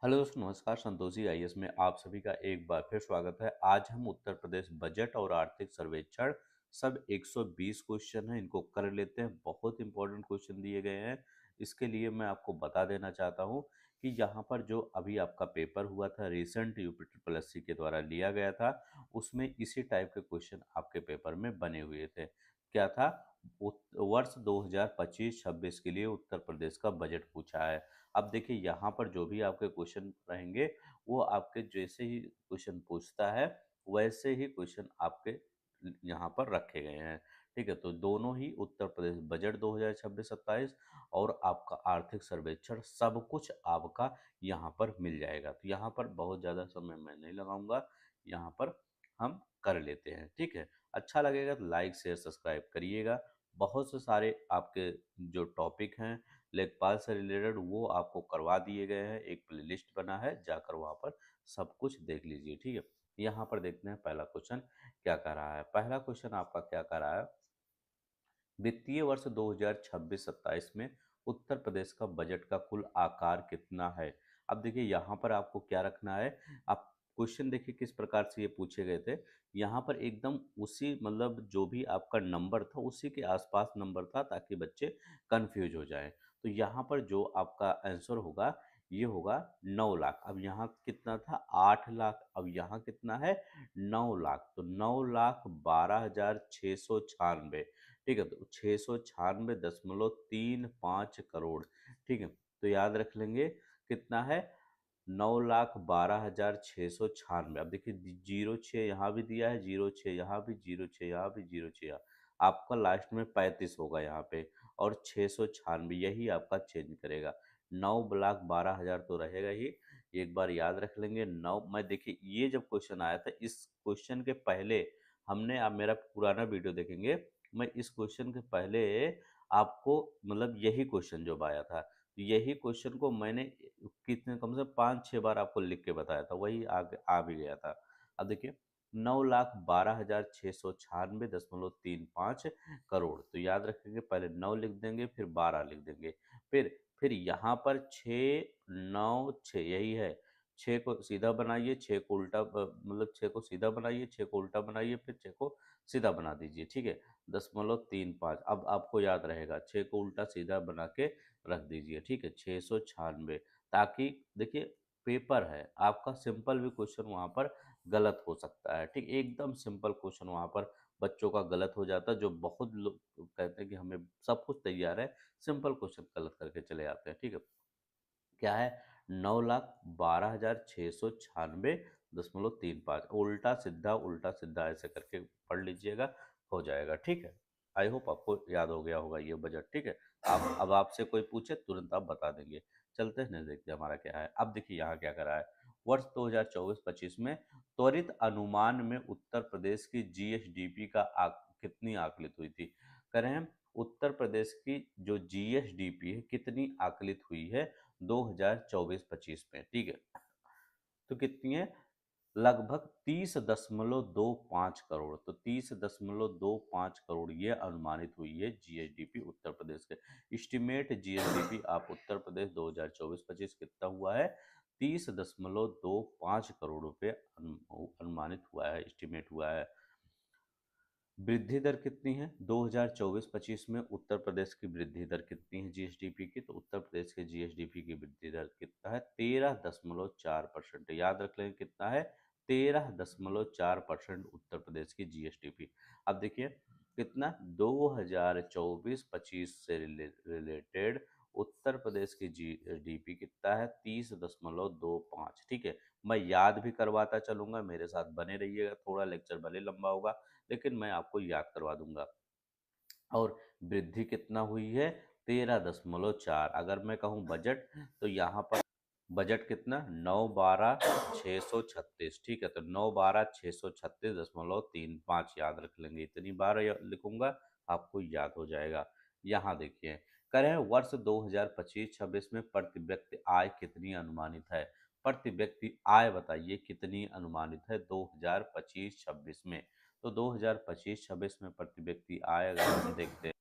Hello दोस्तों, नमस्कार। Santoshi IAS में आप सभी का एक बार फिर स्वागत है। आज हम उत्तर प्रदेश बजट और आर्थिक सर्वेक्षण सब 120 क्वेश्चन हैं, इनको कर लेते हैं। बहुत इंपॉर्टेंट क्वेश्चन दिए गए हैं। इसके लिए मैं आपको बता देना चाहता हूं कि यहाँ पर जो अभी आपका पेपर हुआ था, रिसेंट यूपी ट्रिपल एससी के द्वारा लिया गया था, उसमें इसी टाइप के क्वेश्चन आपके पेपर में बने हुए थे। क्या था? वर्ष 2025-26 के लिए उत्तर प्रदेश का बजट पूछा है। अब देखिए, यहाँ पर जो भी आपके क्वेश्चन रहेंगे, वो आपके जैसे ही क्वेश्चन पूछता है वैसे ही क्वेश्चन आपके यहाँ पर रखे गए हैं। ठीक है, तो दोनों ही उत्तर प्रदेश बजट 2026-27 और आपका आर्थिक सर्वेक्षण सब कुछ आपका यहाँ पर मिल जाएगा। तो यहाँ पर बहुत ज़्यादा समय मैं नहीं लगाऊंगा, यहाँ पर हम कर लेते हैं। ठीक है, अच्छा लगेगा तो लाइक शेयर सब्सक्राइब करिएगा। बहुत से सारे आपके जो टॉपिक हैं लेखपाल से रिलेटेड, वो आपको करवा दिए गए हैं। एक प्लेलिस्ट बना है, जाकर वहाँ पर सब कुछ देख लीजिए। ठीक है, यहाँ पर देखते हैं पहला क्वेश्चन क्या कर रहा है। पहला क्वेश्चन आपका क्या कर रहा है? वित्तीय वर्ष 2026-27 में उत्तर प्रदेश का बजट का कुल आकार कितना है? अब देखिए, यहाँ पर आपको क्या रखना है। आप क्वेश्चन देखिए किस प्रकार से ये पूछे गए थे। यहाँ पर एकदम उसी मतलब जो भी आपका नंबर था उसी के आसपास नंबर था, ताकि बच्चे कंफ्यूज हो जाएं। तो यहाँ पर जो आपका आंसर होगा, ये होगा 9 लाख। अब यहाँ कितना था? 8 लाख। अब यहाँ कितना है? 9 लाख। तो 9,12,696। ठीक है, तो 696.35 करोड़। ठीक है, तो याद रख लेंगे कितना है? 9,12,696। अब देखिए, 06 यहाँ भी दिया है, 06 यहाँ भी, 06 यहाँ भी, 06 यहाँ। आपका लास्ट में 35 होगा यहाँ पे, और 696 यही आपका चेंज करेगा। 9,12,000 तो रहेगा ही। एक बार याद रख लेंगे। नौ मैं देखिए, ये जब क्वेश्चन आया था, इस क्वेश्चन के पहले हमने, आप मेरा पुराना वीडियो देखेंगे, मैं इस क्वेश्चन के पहले आपको मतलब यही क्वेश्चन जब आया था, तो यही क्वेश्चन को मैंने कितने, कम से कम 5-6 बार आपको लिख के बताया था, वही आ भी गया था। अब देखिए, 9,12,696.35 करोड़। तो याद रखेंगे, पहले 9 लिख देंगे, फिर 12 लिख देंगे, फिर यहाँ पर 696 यही है। 6 को सीधा बनाइए, 6 को उल्टा मतलब 6 को सीधा बनाइए, 6 को उल्टा बनाइए, फिर 6 को सीधा बना दीजिए। ठीक है, 0.35। अब आपको याद रहेगा, 6 को उल्टा सीधा बना के रख दीजिए। ठीक है, 696। ताकि देखिए, पेपर है आपका, सिंपल भी क्वेश्चन वहाँ पर गलत हो सकता है। ठीक, एकदम सिंपल क्वेश्चन वहाँ पर बच्चों का गलत हो जाता है। जो बहुत लोग कहते हैं कि हमें सब कुछ तैयार है, सिंपल क्वेश्चन गलत करके चले जाते हैं। ठीक है, क्या है? 9,12,696.35। उल्टा सीधा ऐसे करके पढ़ लीजिएगा, हो जाएगा। ठीक है, आई होप आपको याद हो गया होगा ये बजट। ठीक है, आप अब आपसे कोई पूछे तुरंत आप बता देंगे। चलते हैं, देखते हैं हमारा क्या है। अब देखिए यहाँ क्या करा है। वर्ष 2024-25 में त्वरित अनुमान में उत्तर प्रदेश की जीएसडीपी का कितनी आकलित हुई थी? कह रहे हैं उत्तर प्रदेश की जो जीएसडीपी है कितनी आकलित हुई है 2024-25 में। ठीक है, तो कितनी है? लगभग 30.25 करोड़। तो 30.25 करोड़ ये अनुमानित हुई है जीएसडीपी उत्तर प्रदेश के। एस्टिमेट जीएसडीपी आप उत्तर प्रदेश 2024-25 कितना हुआ है? 30.25 करोड़ रुपये अनुमानित हुआ है, एस्टिमेट हुआ है। वृद्धि दर कितनी है 2024-25 में? उत्तर प्रदेश की वृद्धि दर कितनी है जीएसडीपी की? तो उत्तर प्रदेश के जीएसडीपी की वृद्धि दर कितना है? 13.4%। याद रख लें कितना है? 13.4% उत्तर प्रदेश की जीएसडीपी। अब देखिए कितना, 2024-25 से रिलेटेड उत्तर प्रदेश की जीडीपी कितना है? 30.25। ठीक है, मैं याद भी करवाता चलूंगा, मेरे साथ बने रहिएगा। थोड़ा लेक्चर भले लंबा होगा, लेकिन मैं आपको याद करवा दूंगा। और वृद्धि कितना हुई है? 13.4। अगर मैं कहूँ बजट, तो यहाँ पर बजट कितना? 9,12,636। ठीक है, तो 9,12,636.35 याद रख लेंगे। इतनी बार लिखूंगा, आपको याद हो जाएगा। यहाँ देखिए, कह रहे हैं वर्ष 2025-26 में प्रति व्यक्ति आय कितनी अनुमानित है? प्रति व्यक्ति आय बताइए कितनी अनुमानित है 2025-26 में? तो 2025-26 में प्रति व्यक्ति आय अगर हम देखते हैं,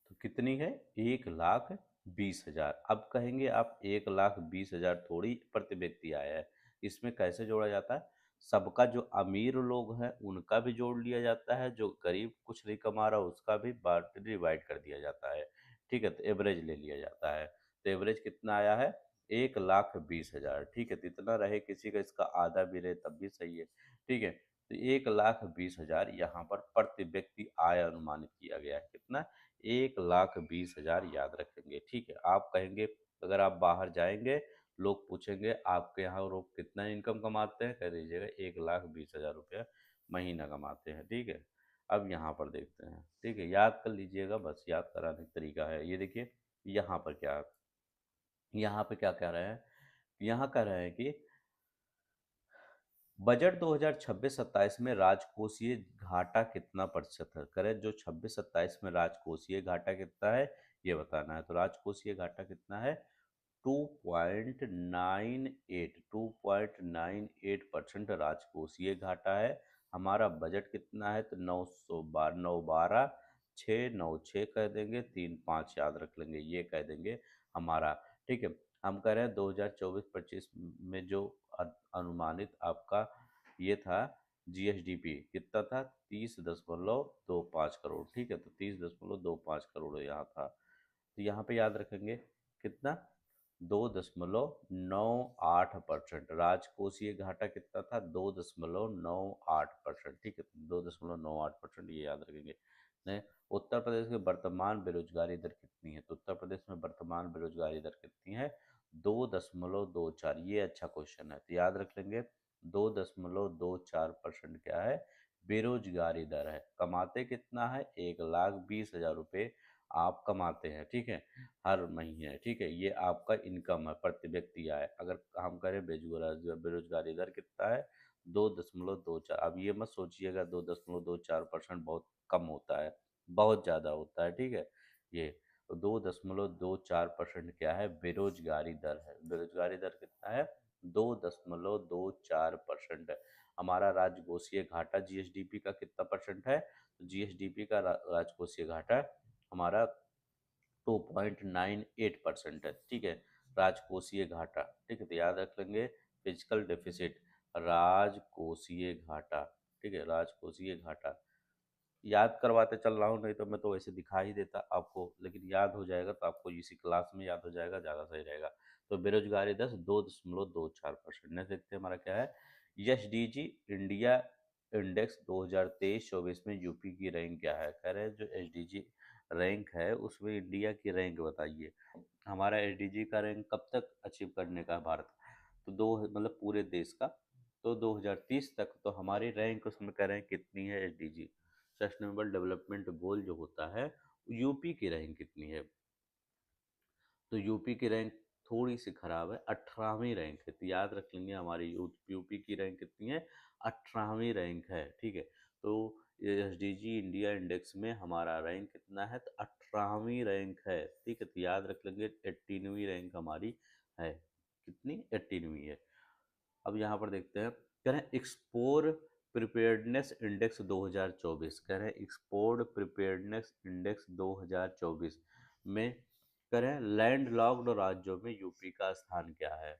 तो कितनी है? 1 लाख 20,000। अब कहेंगे आप 1,20,000 थोड़ी प्रति व्यक्ति आया है, इसमें कैसे जोड़ा जाता है? सबका, जो अमीर लोग हैं उनका भी जोड़ लिया जाता है, जो गरीब कुछ नहीं कमा रहा उसका भी बांट डिवाइड कर दिया जाता है। ठीक है, तो एवरेज ले लिया जाता है। तो एवरेज कितना आया है? 1,20,000। ठीक है, तो इतना रहे, किसी का इसका आधा भी रहे तब भी सही है। ठीक है, तो 1,20,000 यहाँ पर प्रति व्यक्ति आय अनुमानित किया गया है। कितना? 1,20,000 याद रखेंगे। ठीक है, आप कहेंगे, अगर आप बाहर जाएंगे, लोग पूछेंगे आपके यहाँ लोग कितना इनकम कमाते हैं, कह दीजिएगा 1,20,000 रुपया महीना कमाते हैं। ठीक है, अब यहाँ पर देखते हैं। ठीक है, याद कर लीजिएगा, बस याद कराने का तरीका है ये। देखिए यहाँ पर क्या है, यहाँ पे क्या कह रहे हैं, यहाँ कह रहे हैं कि बजट 2026-27 में राजकोषीय घाटा कितना प्रतिशत है? करें, जो 26-27 में राजकोषीय घाटा कितना है ये बताना है। तो राजकोषीय घाटा कितना है? 2.98 राजकोषीय घाटा है। हमारा बजट कितना है? तो 912 696 कह देंगे, 35 याद रख लेंगे, ये कह देंगे हमारा। ठीक है, हम कह रहे हैं 2024-25 में जो अनुमानित आपका ये था जीएसडीपी कितना था? 30.25 करोड़। ठीक है, तो 30.25 करोड़ यहाँ था। तो यहाँ पे याद रखेंगे कितना? 2.98%। राजकोषीय घाटा कितना था? 2.98%। ठीक है, 2.98% ये याद रखेंगे। नहीं, उत्तर प्रदेश की वर्तमान बेरोजगारी दर कितनी है? तो उत्तर प्रदेश में वर्तमान बेरोजगारी दर कितनी है? 2.24। ये अच्छा क्वेश्चन है, तो याद रख लेंगे। 2.24% क्या है? बेरोजगारी दर है। कमाते कितना है? 1,20,000 रुपये आप कमाते हैं। ठीक है, हर महीने। ठीक है, ये आपका इनकम है, प्रति व्यक्ति आय। अगर हम करें बेरोजगारी दर कितना है? 2.24। अब ये मत सोचिएगा 2.24% बहुत कम होता है, बहुत ज़्यादा होता है। ठीक है, ये 2.24% क्या है? बेरोजगारी दर है। बेरोजगारी दर कितना है? 2.24%। हमारा राजकोषीय घाटा जीएसडीपी का कितना परसेंट है? तो जीएसडीपी का राजकोषीय घाटा हमारा 2.98% है। ठीक है, राजकोषीय घाटा। ठीक है, तो याद रख लेंगे, फिजिकल डेफिसिट, राजकोषीय घाटा। ठीक है, राजकोषीय घाटा याद करवाते चल रहा हूँ, नहीं तो मैं तो वैसे दिखा ही देता आपको, लेकिन याद हो जाएगा तो आपको इसी क्लास में याद हो जाएगा, ज़्यादा सही रहेगा। तो बेरोजगारी दर 2.24%। नेक्स्ट देखते हैं हमारा क्या है। एसडीजी इंडिया इंडेक्स 2023-24 में यूपी की रैंक क्या है? कह रहे हैं जो एसडीजी रैंक है उसमें इंडिया की रैंक बताइए। हमारा एसडीजी का रैंक कब तक अचीव करने का है भारत? तो दो मतलब पूरे देश का, तो 2030 तक तो हमारी रैंक उसमें कह रहे हैं कितनी है? एसडीजी सस्टेनेबल डेवलपमेंट गोल जो होता है, यूपी की रैंक कितनी है? तो यूपी की रैंक थोड़ी सी खराब है, 18वीं रैंक है। तो याद रख लेंगे हमारी यूपी की रैंक कितनी है? 18वीं रैंक है। ठीक है, तो एसडीजी इंडिया इंडेक्स में हमारा रैंक कितना है? तो 18वीं रैंक है। ठीक है, तो याद रख लेंगे 18वीं रैंक हमारी है। कितनी? 18वीं है। अब यहाँ पर देखते हैं, कह रहे हैं एक्सपोर्ट प्रिपेयर्डनेस इंडेक्स 2024। कह रहे हैं एक्सपोर्ट प्रिपेयर्डनेस इंडेक्स 2024 में कह रहे हैं लैंड लॉक्ड राज्यों में यूपी का स्थान क्या है?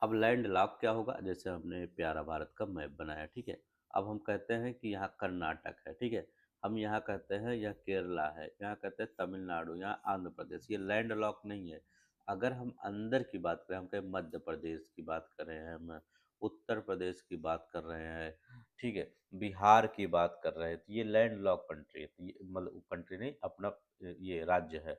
अब लैंड लॉक क्या होगा? जैसे हमने प्यारा भारत का मैप बनाया। ठीक है, अब हम कहते हैं कि यहाँ कर्नाटक है। ठीक है, हम यहाँ कहते हैं यह केरला है, यहाँ कहते हैं तमिलनाडु, यहाँ आंध्र प्रदेश। ये लैंड लॉक नहीं है। अगर हम अंदर की बात करें, हम कहें मध्य प्रदेश की बात कर रहे हैं, हम उत्तर प्रदेश की बात कर रहे हैं, ठीक है, बिहार की बात कर रहे हैं, तो ये लैंड लॉक कंट्री है। तो ये मतलब कंट्री नहीं, अपना ये राज्य है।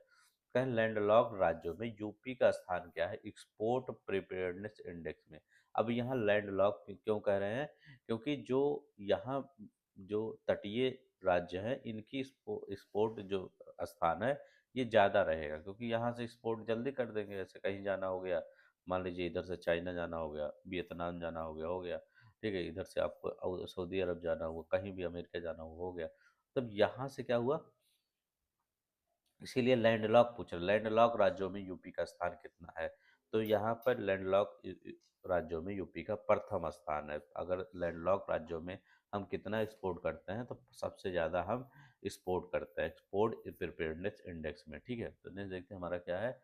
कह लैंडलॉक्ड राज्यों में यूपी का स्थान क्या है? एक्सपोर्ट प्रिपेयर्डनेस इंडेक्स में। अब यहाँ लैंडलॉक क्यों कह रहे हैं? क्योंकि जो यहाँ जो तटीय राज्य हैं इनकी एक्सपोर्ट जो स्थान है ये ज़्यादा रहेगा, क्योंकि यहाँ से एक्सपोर्ट जल्दी कर देंगे। जैसे कहीं जाना हो गया, मान लीजिए इधर से चाइना जाना हो गया, वियतनाम जाना हो गया। ठीक है, इधर से आपको सऊदी अरब जाना हुआ, कहीं भी अमेरिका जाना हो गया। तब यहाँ से क्या हुआ, इसीलिए लैंडलॉक पूछ रहे, लैंडलॉक राज्यों में यूपी का स्थान कितना है? तो यहाँ पर लैंडलॉक राज्यों में यूपी का प्रथम स्थान है। अगर लैंडलॉक राज्यों में हम कितना एक्सपोर्ट करते हैं, तो सबसे ज़्यादा हम एक्सपोर्ट करता है, एक्सपोर्ट प्रिपेयर्डनेस इंडेक्स में। ठीक है, तो नेक्स्ट देखते हैं हमारा क्या है।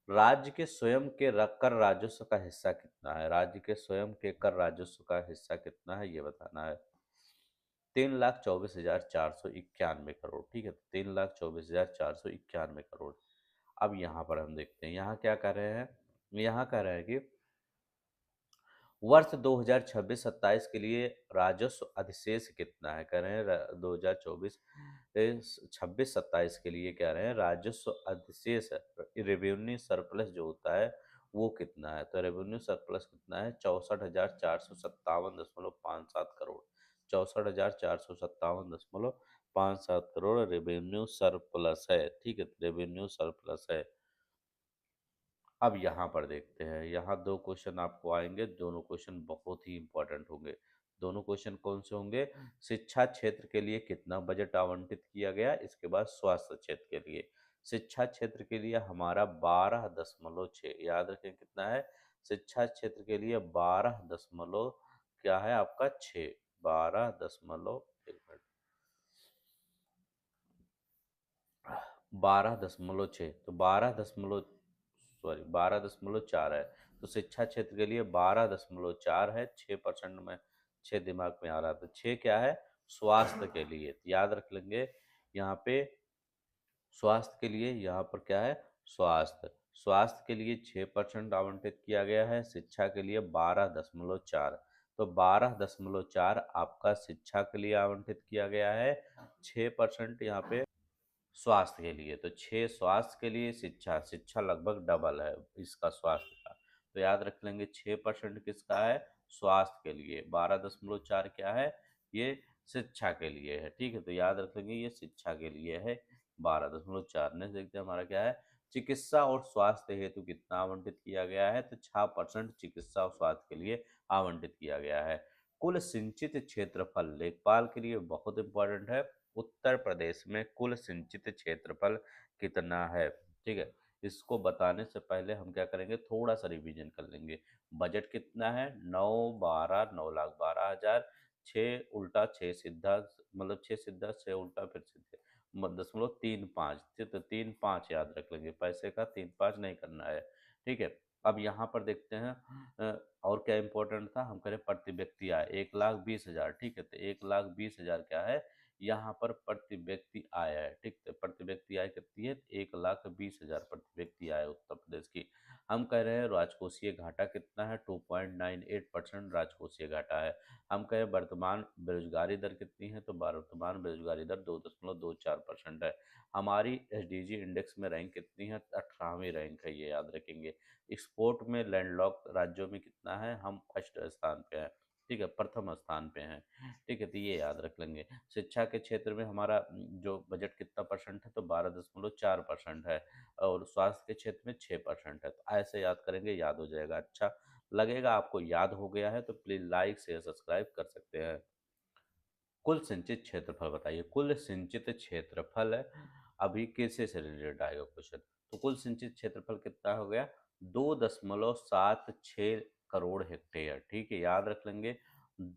राज्य के स्वयं के कर राजस्व का हिस्सा कितना है? राज्य के स्वयं के कर राजस्व का हिस्सा कितना है, ये बताना है। 3,24,491 करोड़। ठीक है, तो 3,24,491 करोड़। अब यहाँ पर हम देखते हैं, यहाँ क्या कर रहे हैं। यहाँ कह रहे हैं कि वर्ष 2026-27 के लिए राजस्व अधिशेष कितना है? कह रहे हैं 2024 26-27 के लिए कह रहे हैं राजस्व अधिशेष, रेवेन्यू सरप्लस जो होता है वो कितना है? तो रेवेन्यू सरप्लस कितना है? 64,457.57 करोड़। 64,457.57 करोड़ रेवेन्यू सरप्लस है। ठीक है, रेवेन्यू सरप्लस है। अब यहाँ पर देखते हैं, यहाँ दो क्वेश्चन आपको आएंगे, दोनों क्वेश्चन बहुत ही इंपॉर्टेंट होंगे। दोनों क्वेश्चन कौन से होंगे? शिक्षा क्षेत्र के लिए कितना बजट आवंटित किया गया, इसके बाद स्वास्थ्य क्षेत्र के लिए। शिक्षा क्षेत्र के लिए हमारा 12.6, याद रखें कितना है? शिक्षा क्षेत्र के लिए 12 क्या है आपका 6, 12 एक मिनट 12.6, तो 12.4 है। तो शिक्षा क्षेत्र के लिए 12.4 है, 6% में। 6 दिमाग में आ रहा था, 6 क्या है? स्वास्थ्य के लिए, तो याद रख लेंगे यहाँ पे। स्वास्थ्य के लिए यहाँ पर क्या है? स्वास्थ्य, स्वास्थ्य के लिए 6% आवंटित किया गया है, शिक्षा के लिए 12.4। तो 12.4 आपका शिक्षा के लिए आवंटित किया गया है, 6% यहाँ पे स्वास्थ्य के लिए। तो 6 स्वास्थ्य के लिए, शिक्षा, शिक्षा लगभग डबल है इसका स्वास्थ्य का। तो याद रख लेंगे 6% किसका है? स्वास्थ्य के लिए। 12.4 क्या है? ये शिक्षा के लिए है। ठीक है, तो याद रख लेंगे ये शिक्षा के लिए है 12.4। ने देखते हैं हमारा क्या है। चिकित्सा और स्वास्थ्य हेतु कितना आवंटित किया गया है? तो 6% चिकित्सा और स्वास्थ्य के लिए आवंटित किया गया है। कुल सिंचित क्षेत्रफल लेखपाल के लिए बहुत इंपॉर्टेंट है। उत्तर प्रदेश में कुल सिंचित क्षेत्रफल कितना है? ठीक है, इसको बताने से पहले हम क्या करेंगे, थोड़ा सा रिवीजन कर लेंगे। बजट कितना है? 9,12,9,12,000। 6 उल्टा 6 सीधा, मतलब 6 सीधा 6 उल्टा फिर सीधे 0.35। तो 3-5 याद रख लेंगे, पैसे का 3-5 नहीं करना है। ठीक है, अब यहाँ पर देखते हैं और क्या इंपॉर्टेंट था, हम करें प्रति व्यक्ति आय 1,20,000। ठीक है, तो 1,20,000 क्या है? यहाँ पर प्रति व्यक्ति आय है। ठीक है, प्रति व्यक्ति आय कितनी है? 1,20,000 प्रति व्यक्ति आय उत्तर प्रदेश की। हम कह रहे हैं राजकोषीय घाटा कितना है? 2.98% राजकोषीय घाटा है। हम कह रहे हैं वर्तमान बेरोजगारी दर कितनी है? तो वर्तमान बेरोजगारी दर 2.24% है। हमारी एसडीजी इंडेक्स में रैंक कितनी है? 18वीं रैंक है, ये याद रखेंगे। एक्सपोर्ट में लैंडलॉक राज्यों में कितना है? हम फर्स्ट स्थान पे हैं। ठीक है, प्रथम स्थान पे हैं। ठीक है, तो ये याद रख लेंगे। शिक्षा के क्षेत्र में हमारा जो बजट कितना परसेंट है? तो 12.4% है। और स्वास्थ्य के क्षेत्र में 6% है। तो ऐसे याद करेंगे, याद हो जाएगा। अच्छा लगेगा आपको, याद हो गया है तो प्लीज लाइक शेयर सब्सक्राइब कर सकते हैं। कुल सिंचित क्षेत्रफल बताइए। कुल सिंचित क्षेत्रफल अभी किससे से रिलेटेड आएगा क्वेश्चन। तो कुल सिंचित क्षेत्रफल कितना हो गया? 2.76 करोड़ हेक्टेयर। ठीक है, याद रख लेंगे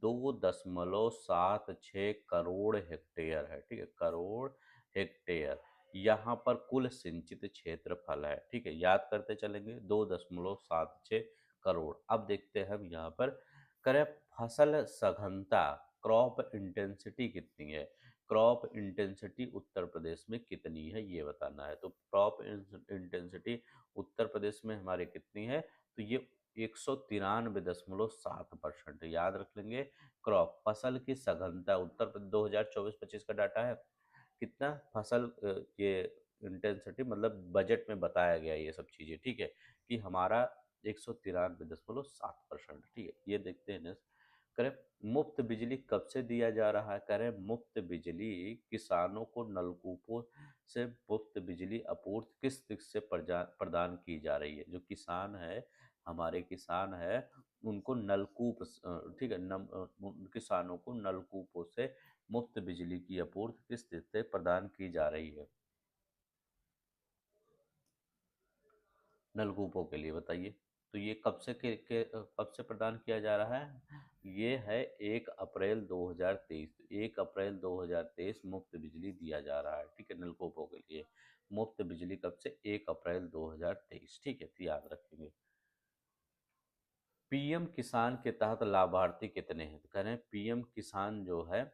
2.76 करोड़ हेक्टेयर है। ठीक है, करोड़ हेक्टेयर यहाँ पर कुल सिंचित क्षेत्रफल है। ठीक है, याद करते चलेंगे 2.76 करोड़। अब देखते हैं हम यहाँ पर करें फसल सघनता, क्रॉप इंटेंसिटी कितनी है? क्रॉप इंटेंसिटी उत्तर प्रदेश में कितनी है, ये बताना है। तो क्रॉप इंटेंसिटी उत्तर प्रदेश में हमारे कितनी है? तो ये 193.7% याद रख लेंगे। क्रॉप फसल की सघनता उत्तर प्रदेश 2024-25 का डाटा है। कितना फसल ये इंटेंसिटी, मतलब बजट में बताया गया ये सब चीजें। ठीक है, कि हमारा 193.7%। ठीक है, ये देखते हैं नेक्स्ट। करें मुफ्त बिजली कब से दिया जा रहा है? करें मुफ्त बिजली किसानों को नलकूपों से मुफ्त बिजली आपूर्ति किस किस से प्रदान की जा रही है? जो किसान है, हमारे किसान है, उनको नलकूप ठीक है, उन किसानों को नलकूपों से मुफ्त बिजली की आपूर्ति किस तिथि से प्रदान की जा रही है? नलकूपों के लिए बताइए। तो ये कब से कब से प्रदान किया जा रहा है? ये है 1 अप्रैल 2023। 1 अप्रैल 2023 मुफ्त बिजली दिया जा रहा है, ठीक है, नलकूपों के लिए मुफ्त बिजली कब से? 1 अप्रैल 2023, ठीक है, तो याद रखेंगे। पीएम किसान के तहत लाभार्थी कितने हैं? तो कह रहे हैं पीएम किसान जो है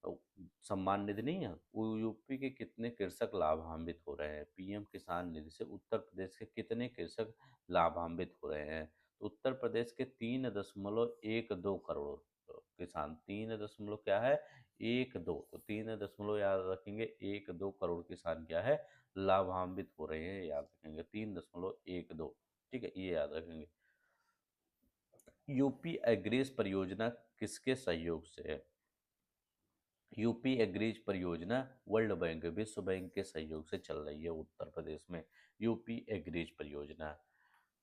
तो सम्मान निधि नहीं है, वो यूपी के कितने कृषक लाभान्वित हो रहे हैं? पीएम किसान निधि से उत्तर प्रदेश के कितने कृषक लाभान्वित हो रहे हैं? तो उत्तर प्रदेश के 3.12 करोड़ किसान, 3 दशमलव क्या है, 1 2, तो 3 दशमलव याद रखेंगे, 1 2 करोड़ किसान क्या है, लाभान्वित हो रहे हैं, याद रखेंगे 3.12, ठीक है, ये याद रखेंगे। यूपी एग्रीज परियोजना किसके सहयोग से है? यूपी एग्रीज परियोजना वर्ल्ड बैंक, विश्व बैंक के सहयोग से चल रही है उत्तर प्रदेश में, यूपी एग्रीज परियोजना।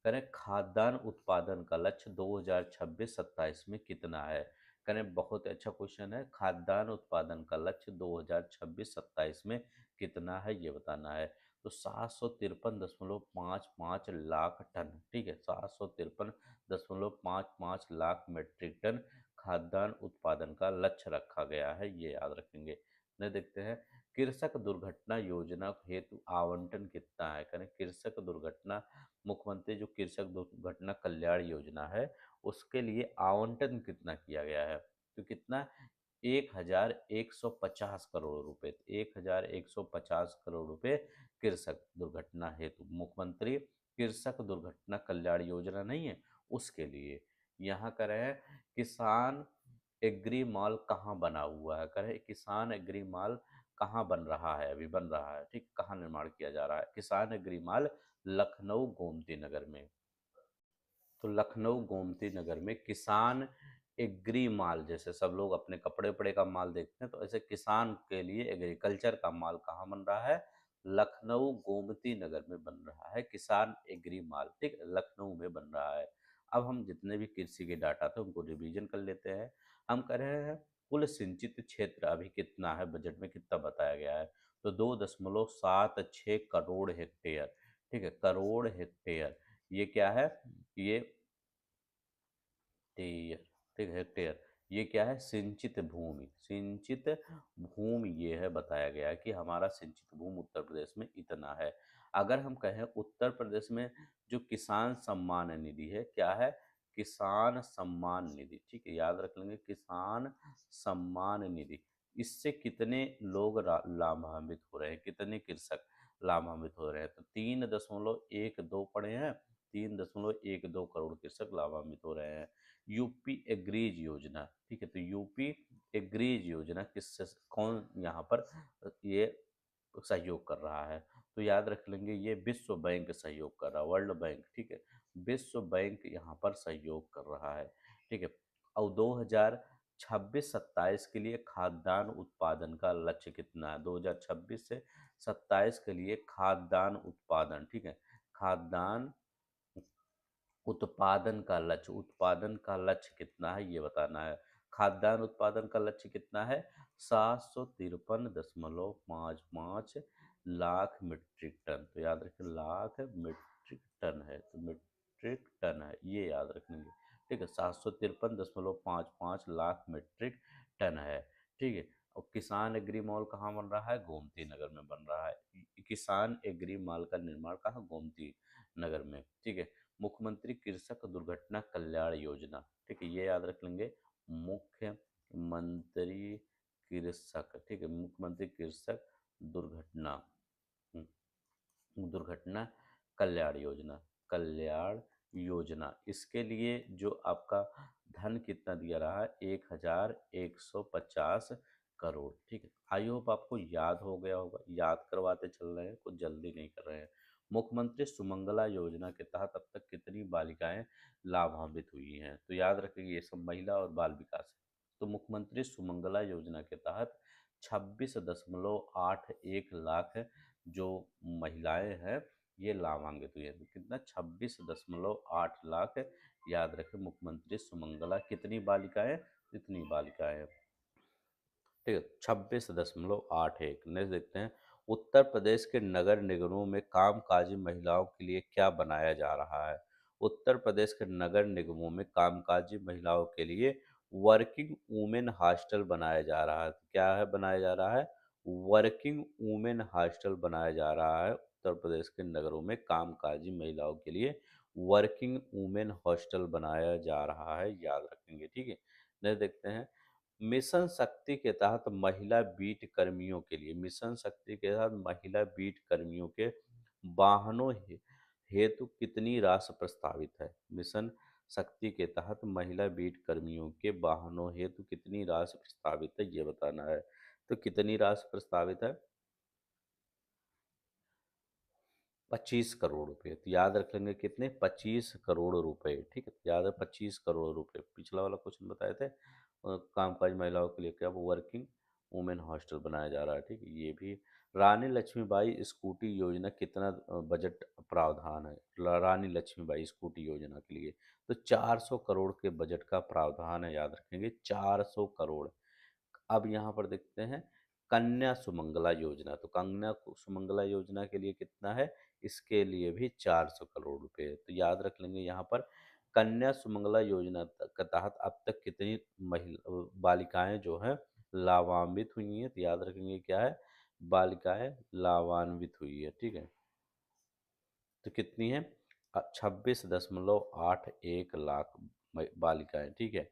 करें खाद्यान्न उत्पादन का लक्ष्य 2026-27 में कितना है? करें बहुत अच्छा क्वेश्चन है, खाद्यान्न उत्पादन का लक्ष्य 2026-27 में कितना है ये बताना है। तो 753.55 लाख टन, ठीक है, 753.55 लाख मीट्रिक टन खाद्यान्न उत्पादन का लक्ष्य रखा गया है, ये याद रखेंगे। नहीं, देखते हैं कृषक दुर्घटना योजना हेतु आवंटन कितना है? करें कृषक दुर्घटना, मुख्यमंत्री जो कृषक दुर्घटना कल्याण योजना है उसके लिए आवंटन कितना किया गया है? तो कितना, 1150 करोड़ रुपए, 1150 करोड़ रुपए कृषक दुर्घटना हेतु, मुख्यमंत्री कृषक दुर्घटना कल्याण योजना नहीं है उसके लिए। यहाँ कर रहे हैं किसान एग्री मॉल कहाँ बना हुआ है? करें किसान एग्री मॉल कहाँ बन रहा है? अभी बन रहा है, ठीक, कहाँ निर्माण किया जा रहा है? किसान एग्री मॉल लखनऊ गोमती नगर में। तो लखनऊ गोमती नगर में किसान एग्री माल, जैसे सब लोग अपने कपड़े उपड़े का माल देखते हैं, तो ऐसे किसान के लिए एग्रीकल्चर का माल कहाँ बन रहा है? लखनऊ गोमती नगर में बन रहा है किसान एग्री माल, ठीक है, लखनऊ में बन रहा है। अब हम जितने भी कृषि के डाटा थे उनको रिवीजन कर लेते हैं। हम कह रहे हैं कुल सिंचित क्षेत्र अभी कितना है, बजट में कितना बताया गया है? तो 2.76 करोड़ हेक्टेयर, ठीक है, करोड़ हेक्टेयर। ये क्या है? ये हेक्टेयर, ठीक है, हेक्टेयर। ये क्या है? सिंचित भूमि, सिंचित भूमि ये है, बताया गया है कि हमारा सिंचित भूमि उत्तर प्रदेश में इतना है। अगर हम कहें उत्तर प्रदेश में जो किसान सम्मान निधि है, क्या है? किसान सम्मान निधि, ठीक है, याद रख लेंगे किसान सम्मान निधि। इससे कितने लोग लाभान्वित हो रहे हैं, कितने कृषक लाभान्वित हो रहे हैं? तो 3.12 पड़े हैं, 3.12 करोड़ कृषक लाभान्वित हो रहे हैं। यूपी एग्रीज योजना, ठीक है, तो यूपी एग्रीज योजना किससे, कौन यहाँ पर ये सहयोग कर रहा है? तो याद रख लेंगे ये विश्व बैंक सहयोग कर रहा है, वर्ल्ड बैंक, ठीक है, विश्व बैंक यहाँ पर सहयोग कर रहा है, ठीक है। और 2026-27 के लिए खाद्यान्न उत्पादन का लक्ष्य कितना है? 2026 से 27 के लिए खाद्यान्न उत्पादन, ठीक है, खाद्यान्न उत्पादन का लक्ष्य, उत्पादन का लक्ष्य कितना है ये बताना है। खाद्यान्न उत्पादन का लक्ष्य कितना है? 753.55 लाख मीट्रिक टन, तो याद रखें लाख मीट्रिक टन है, तो मीट्रिक टन है, ये याद रखेंगे, ठीक है, 753.55 लाख मीट्रिक टन है, ठीक है। और किसान एग्री मॉल कहाँ बन रहा है? गोमती नगर में बन रहा है। किसान एग्री मॉल का निर्माण कहाँ? गोमती नगर में, ठीक है। मुख्यमंत्री कृषक दुर्घटना कल्याण योजना, ठीक है, ये याद रख लेंगे, मुख्यमंत्री कृषक, ठीक है, मुख्यमंत्री कृषक दुर्घटना, दुर्घटना कल्याण योजना, कल्याण योजना, इसके लिए जो आपका धन कितना दिया रहा है? 1150 करोड़, ठीक है। आई होप आपको याद हो गया होगा, याद करवाते चल रहे हैं, कुछ जल्दी नहीं कर रहे हैं। मुख्यमंत्री सुमंगला योजना के तहत अब तक कितनी बालिकाएं लाभान्वित हुई हैं? तो याद रखिए ये सब महिला और बाल विकास है। तो मुख्यमंत्री सुमंगला योजना के तहत 26.81 लाख जो महिलाएं हैं ये लाभान्वित हुई है। तो कितना? 26.8 लाख, याद रखें, मुख्यमंत्री सुमंगला कितनी बालिकाएं? इतनी बालिकाएं, ठीक है, 26.81। नेक्स्ट देखते हैं, उत्तर प्रदेश के नगर निगमों में कामकाजी महिलाओं के लिए क्या बनाया जा रहा है? उत्तर प्रदेश के नगर निगमों में कामकाजी महिलाओं के लिए वर्किंग वुमेन हॉस्टल बनाया जा रहा है। क्या है बनाया जा रहा है? वर्किंग वुमेन हॉस्टल बनाया जा रहा है उत्तर प्रदेश के नगरों में कामकाजी महिलाओं के लिए। वर्किंग वुमेन हॉस्टल बनाया जा रहा है, याद रखेंगे, ठीक है। नेक्स्ट देखते हैं, मिशन शक्ति के तहत महिला बीट कर्मियों के लिए, मिशन शक्ति के तहत महिला बीट कर्मियों के वाहनों हेतु कितनी राशि प्रस्तावित है? मिशन शक्ति के तहत महिला बीट कर्मियों के वाहनों हेतु कितनी राशि प्रस्तावित है, ये बताना है। तो कितनी राशि प्रस्तावित है? 25 करोड़ रुपए। तो याद रख लेंगे कितने? 25 करोड़ रुपए, ठीक है। तो याद है 25 करोड़ रुपए। पिछला वाला क्वेश्चन बताए थे कामकाज महिलाओं के लिए क्या वर्किंग वुमेन हॉस्टल बनाया जा रहा है, ठीक है। ये भी रानी लक्ष्मीबाई स्कूटी योजना कितना बजट प्रावधान है? रानी लक्ष्मीबाई स्कूटी योजना के लिए तो 400 करोड़ के बजट का प्रावधान है, याद रखेंगे 400 करोड़। अब यहाँ पर देखते हैं कन्या सुमंगला योजना। तो कन्या सुमंगला योजना के लिए कितना है? इसके लिए भी 400 करोड़ रुपए। तो याद रख लेंगे यहाँ पर कन्या सुमंगला योजना के तहत अब तक कितनी महिला बालिकाएं जो है लाभान्वित हुई हैं। तो याद रखेंगे क्या है? बालिकाएं लाभान्वित हुई है, ठीक है। तो कितनी है? 26.81 लाख बालिकाएं, ठीक है।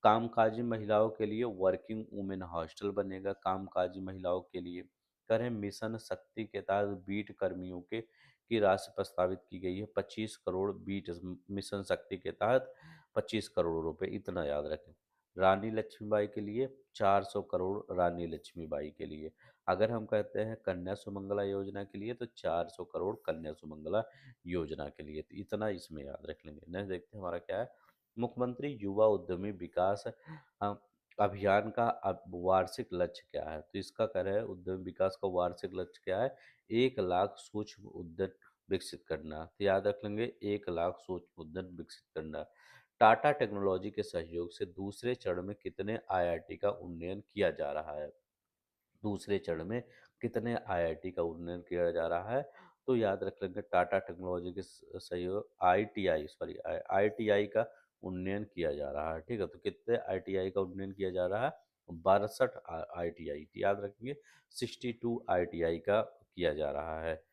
कामकाजी महिलाओं के लिए वर्किंग वुमेन हॉस्टल बनेगा कामकाजी महिलाओं के लिए। करें मिशन शक्ति के तहत बीट कर्मियों के की राशि प्रस्तावित की गई है 25 करोड़। बीट मिशन शक्ति के तहत 25 करोड़ रुपए, इतना याद रखें। रानी लक्ष्मीबाई के लिए 400 करोड़, रानी लक्ष्मीबाई के लिए। अगर हम कहते हैं कन्या सुमंगला योजना के लिए तो 400 करोड़ कन्या सुमंगला योजना के लिए। तो इतना इसमें याद रख लेंगे। नेक्स्ट देखते हैं हमारा क्या है। मुख्यमंत्री युवा उद्यमी विकास अ, अभियान का अब वार्षिक लक्ष्य क्या है? तो इसका कह रहे हैं उद्यम विकास का वार्षिक लक्ष्य क्या है? 1 लाख सूक्ष्म उद्यम विकसित करना। तो याद रख लेंगे 1 लाख सूक्ष्म उद्यम विकसित करना। टाटा टेक्नोलॉजी के सहयोग से दूसरे चरण में कितने आईआईटी का उन्नयन किया जा रहा है? दूसरे चरण में कितने आईआईटी का उन्नयन किया जा रहा है? तो याद रख लेंगे टाटा टेक्नोलॉजी के सहयोग आईटीआई सॉरी आईटीआई का उन्नयन किया जा रहा है, ठीक है। तो कितने आईटीआई का उन्नयन किया जा रहा है? 62 आईटीआई, याद रखेंगे 62 आईटीआई का किया जा रहा है।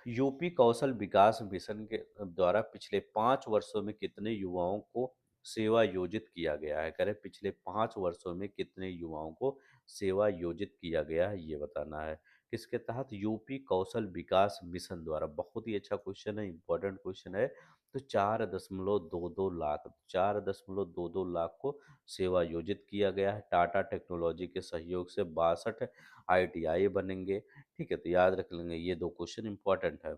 यूपी कौशल विकास मिशन के द्वारा पिछले 5 वर्षों में कितने युवाओं को सेवा योजित किया गया है? करें पिछले 5 वर्षों में कितने युवाओं को सेवा योजित किया गया है, ये बताना है। किसके तहत? यूपी कौशल विकास मिशन द्वारा। बहुत ही अच्छा क्वेश्चन है, इंपॉर्टेंट क्वेश्चन है। तो 4.22 लाख, 4.22 लाख को सेवा योजित किया गया है। टाटा टेक्नोलॉजी के सहयोग से 62 आईटीआई बनेंगे, ठीक है। तो याद रख लेंगे ये दो क्वेश्चन इंपॉर्टेंट है।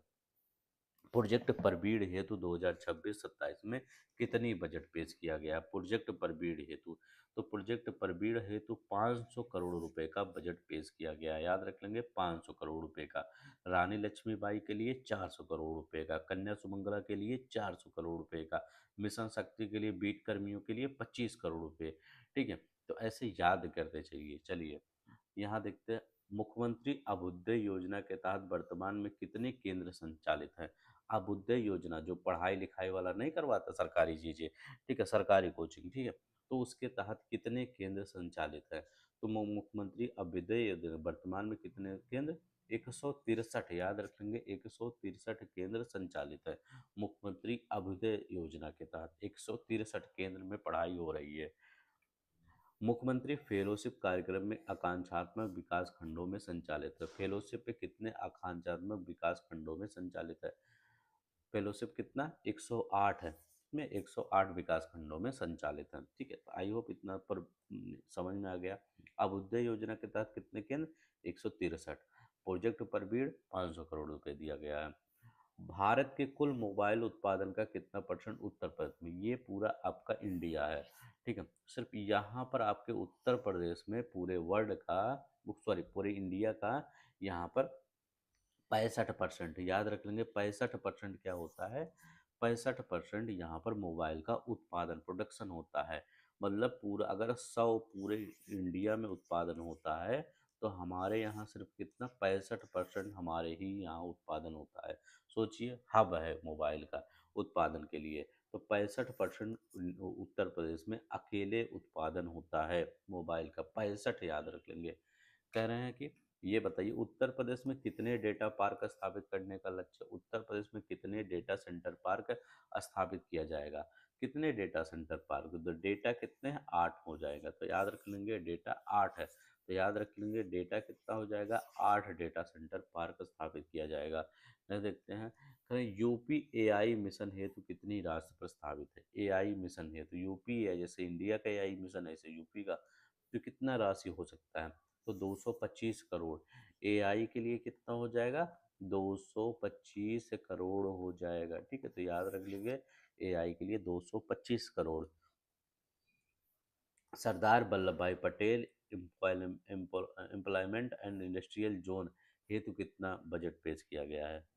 प्रोजेक्ट परबीड़ हेतु 2026-27 में कितनी बजट पेश किया गया? प्रोजेक्ट परबीड़ हेतु तो प्रोजेक्ट परबीड़ हेतु 500 करोड़ रुपए का बजट पेश किया गया। याद रख लेंगे 500 करोड़ रुपए का। रानी लक्ष्मीबाई के लिए 400 करोड़ रुपए का। कन्या सुमंगला के लिए 400 करोड़ रुपए का। मिशन शक्ति के लिए बीट कर्मियों के लिए 25 करोड़ रुपए, ठीक है। तो ऐसे याद करते चाहिए। चलिए यहाँ देखते हैं मुख्यमंत्री अभ्युदय योजना के तहत वर्तमान में कितने केंद्र संचालित हैं? अभ्युदय योजना जो पढ़ाई लिखाई वाला नहीं करवाता सरकारी चीजें, ठीक है, सरकारी कोचिंग, ठीक है। तो उसके तहत कितने केंद्र संचालित है? तो मुख्यमंत्री अभ्युदय योजना वर्तमान में कितने केंद्र? 163, याद रखेंगे 163 केंद्र संचालित है। मुख्यमंत्री अभ्युदय योजना के तहत 163 केंद्र में पढ़ाई हो रही है। मुख्यमंत्री फेलोशिप कार्यक्रम में आकांक्षात्मक विकास खंडों में संचालित है। फेलोशिप पे कितने आकांक्षात्मक विकास खंडों में संचालित है? फेलोशिप कितना? 108 है। इसमें 108 विकास खंडों में संचालित है, ठीक है। तो आई होप इतना पर समझ में आ गया। अब उदय योजना के तहत कितने केंद्र? 163। प्रोजेक्ट पर भीड़ 500 करोड़ रुपए दिया गया है। भारत के कुल मोबाइल उत्पादन का कितना परसेंट उत्तर प्रदेश में? ये पूरा आपका इंडिया है, ठीक है। सिर्फ यहाँ पर आपके उत्तर प्रदेश में पूरे वर्ल्ड का सॉरी पूरे इंडिया का यहाँ पर 65%, याद रख लेंगे 65% क्या होता है? 65% यहाँ पर मोबाइल का उत्पादन प्रोडक्शन होता है। मतलब पूरा अगर 100 पूरे इंडिया में उत्पादन होता है तो हमारे यहाँ सिर्फ कितना 65% हमारे ही यहाँ उत्पादन होता है। सोचिए हब है मोबाइल का। उत्पादन के लिए। तो 65% उत्तर प्रदेश में अकेले उत्पादन होता है मोबाइल का, 65 याद रख लेंगे। कह रहे हैं कि ये बताइए उत्तर प्रदेश में कितने डेटा पार्क स्थापित करने का लक्ष्य, उत्तर प्रदेश में कितने डेटा सेंटर पार्क स्थापित किया जाएगा, कितने डेटा सेंटर पार्क, तो डेटा कितने हैं, 8 हो जाएगा। तो याद रख लेंगे डेटा 8 है, तो याद रख लेंगे डेटा कितना हो जाएगा, 8 डेटा सेंटर पार्क स्थापित किया जाएगा। नेक्स्ट देखते हैं, कहें यूपी एआई मिशन हेतु कितनी राशि प्रस्तावित है। एआई मिशन हेतु यूपी है, जैसे इंडिया का एआई मिशन है ऐसे यूपी का, तो कितना राशि हो सकता है, तो 225 करोड़। एआई के लिए कितना हो जाएगा, 225 करोड़ हो जाएगा। ठीक है, तो याद रख लीजिए एआई के लिए 225 करोड़। सरदार वल्लभ भाई Patel employment and industrial zone हेतु कितना बजट पेश किया गया है,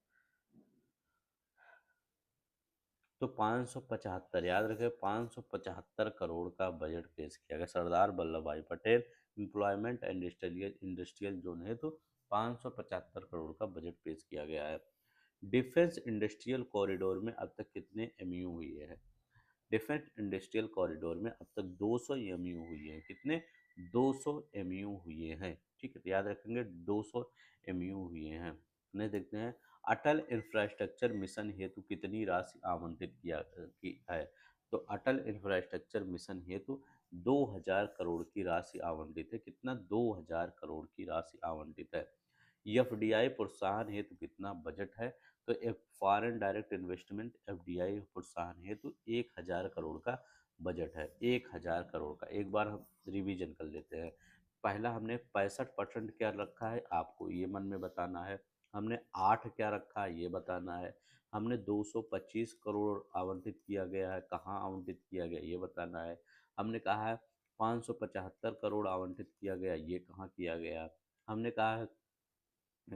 तो 575, याद रखें 575 करोड़ का बजट पेश किया गया सरदार वल्लभ भाई Patel employment and industrial zone हेतु 575 करोड़ का बजट पेश किया गया है। डिफेंस इंडस्ट्रियल कॉरिडोर में अब तक कितने एमयू हुए हैं, डिफेंस इंडस्ट्रियल कॉरिडोर में अब तक 200 एमयू हुई है, कितने, 200 एमयू हुए हैं। ठीक है, तो याद रखेंगे 200 एमयू हुए हैं। नहीं देखते हैं, अटल इंफ्रास्ट्रक्चर मिशन हेतु कितनी राशि आवंटित किया की है, तो अटल इंफ्रास्ट्रक्चर मिशन हेतु 2000 करोड़ की राशि आवंटित है, कितना, 2000 करोड़ की राशि आवंटित है। एफडीआई प्रोत्साहन हेतु कितना बजट है, तो फॉरेन डायरेक्ट इन्वेस्टमेंट एफडीआई प्रोत्साहन हेतु 1000 करोड़ का बजट है, 1000 करोड़ का। एक बार हम रिवीजन कर लेते हैं। पहला हमने 65% क्या रखा है, आपको ये मन में बताना है। हमने 8 क्या रखा है, ये बताना है। हमने 225 करोड़ आवंटित किया गया है, कहाँ आवंटित किया गया ये बताना है। हमने कहा है 575 करोड़ आवंटित किया गया, ये कहाँ किया गया। हमने कहा है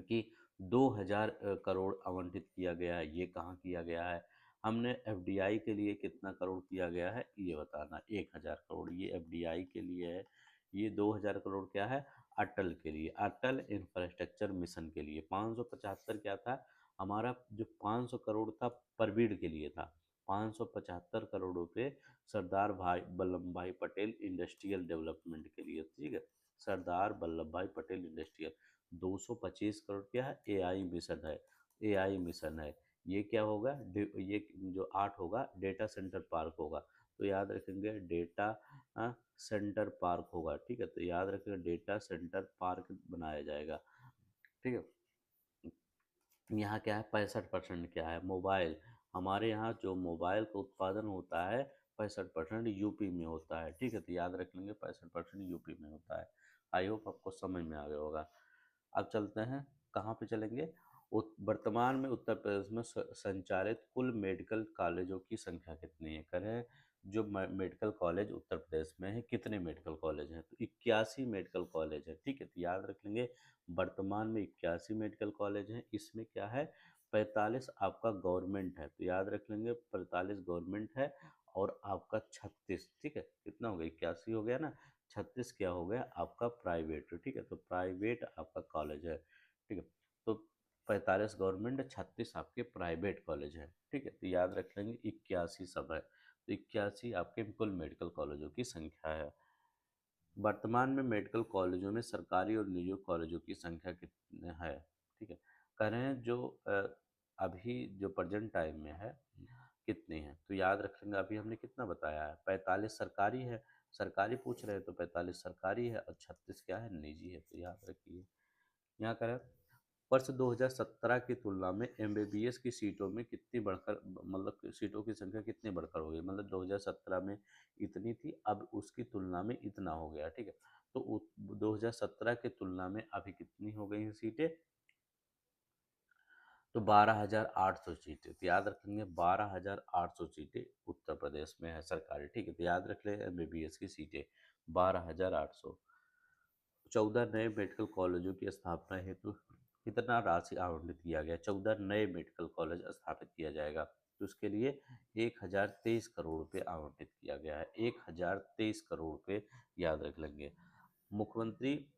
कि 2000 करोड़ आवंटित किया गया है, ये कहाँ किया गया है। हमने एफडीआई के लिए कितना करोड़ किया गया है ये बताना, 1000 करोड़ ये एफडीआई के लिए है। ये 2000 करोड़ क्या है, अटल के लिए, अटल इंफ्रास्ट्रक्चर मिशन के लिए। 575 क्या था हमारा, जो 500 करोड़ था परवीड के लिए था, 575 करोड़ रुपए सरदार भाई वल्लभ भाई पटेल इंडस्ट्रियल डेवलपमेंट के लिए। ठीक है, सरदार वल्लभ भाई पटेल इंडस्ट्रियल। 225 करोड़ क्या है, एआई मिशन है, एआई मिशन है। ये क्या होगा, ये जो 8 होगा डेटा सेंटर पार्क होगा, तो याद रखेंगे डेटा सेंटर पार्क होगा। ठीक है, तो याद रखेंगे डेटा सेंटर पार्क बनाया जाएगा। ठीक है, यहाँ क्या है 65% क्या है, मोबाइल। हमारे यहाँ जो मोबाइल का उत्पादन होता है 65% यूपी में होता है। ठीक है, तो याद रख लेंगे 65% यूपी में होता है। आई होप आपको समझ में आ गया होगा। अब चलते हैं, कहाँ पे चलेंगे, वर्तमान में उत्तर प्रदेश में संचालित कुल मेडिकल कॉलेजों की संख्या कितनी है। करें जो मेडिकल कॉलेज उत्तर प्रदेश में है, कितने मेडिकल कॉलेज हैं, तो 81 मेडिकल कॉलेज है। ठीक है, तो याद रख लेंगे वर्तमान में 81 मेडिकल कॉलेज हैं। इसमें क्या है, 45 आपका गवर्नमेंट है, तो याद रख लेंगे 45 गवर्नमेंट है, और आपका 36, ठीक है, कितना हो गया, 81 हो गया ना, 36 क्या हो गया आपका प्राइवेट। ठीक है, तो प्राइवेट आपका कॉलेज है। ठीक है, तो 45 गवर्नमेंट, 36 आपके प्राइवेट कॉलेज है। ठीक है, तो याद रख लेंगे 81 सब है, तो 81 आपके कुल मेडिकल कॉलेजों की संख्या है। वर्तमान में मेडिकल कॉलेजों में सरकारी और निजी कॉलेजों की संख्या कितनी है। ठीक है, कह रहे हैं जो अभी जो प्रेजेंट टाइम में है कितनी है, तो याद रखेंगे अभी हमने कितना बताया है, 45 सरकारी है, सरकारी पूछ रहे हैं तो 45 सरकारी है और 36 क्या है, निजी है। तो याद रखिए, यहाँ करें वर्ष 2017 की तुलना में एमबीबीएस की सीटों में कितनी बढ़कर, मतलब सीटों की संख्या कितनी बढ़कर हो गई, मतलब 2017 में इतनी थी, अब उसकी तुलना में इतना हो गया। ठीक है, तो 2017 की तुलना में अभी कितनी हो गई हैं सीटें, तो 12,800 सीटें। तो याद रखेंगे 12,800 सीटें उत्तर प्रदेश में है सरकारी। ठीक है, तो याद रख ले एमबीबीएस की सीटें 12,800। 14 नए मेडिकल कॉलेजों की स्थापना हेतु कितना राशि आवंटित किया गया, 14 नए मेडिकल कॉलेज स्थापित किया जाएगा, तो उसके लिए 1023 करोड़ रुपये आवंटित किया गया है, 1023 करोड़ रुपये याद रख लेंगे। मुख्यमंत्री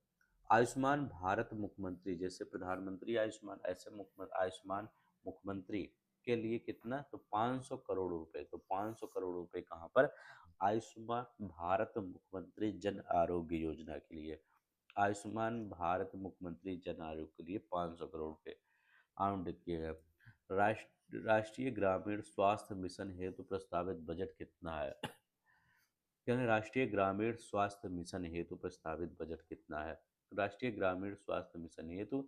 आयुष्मान भारत मुख्यमंत्री, जैसे प्रधानमंत्री आयुष्मान, ऐसे मुख्यमंत्री आयुष्मान मुख्यमंत्री के लिए कितना, तो 500 करोड़ रुपए। तो 500 करोड़ रुपए कहाँ पर, आयुष्मान भारत मुख्यमंत्री जन आरोग्य योजना के लिए। आयुष्मान भारत मुख्यमंत्री जन आरोग्य के लिए 500 करोड़ रुपए आवंटित किए गए। राष्ट्रीय ग्रामीण स्वास्थ्य मिशन हेतु प्रस्तावित बजट कितना है? यानी राष्ट्रीय ग्रामीण स्वास्थ्य मिशन हेतु प्रस्तावित बजट कितना है? राष्ट्रीय ग्रामीण स्वास्थ्य मिशन हेतु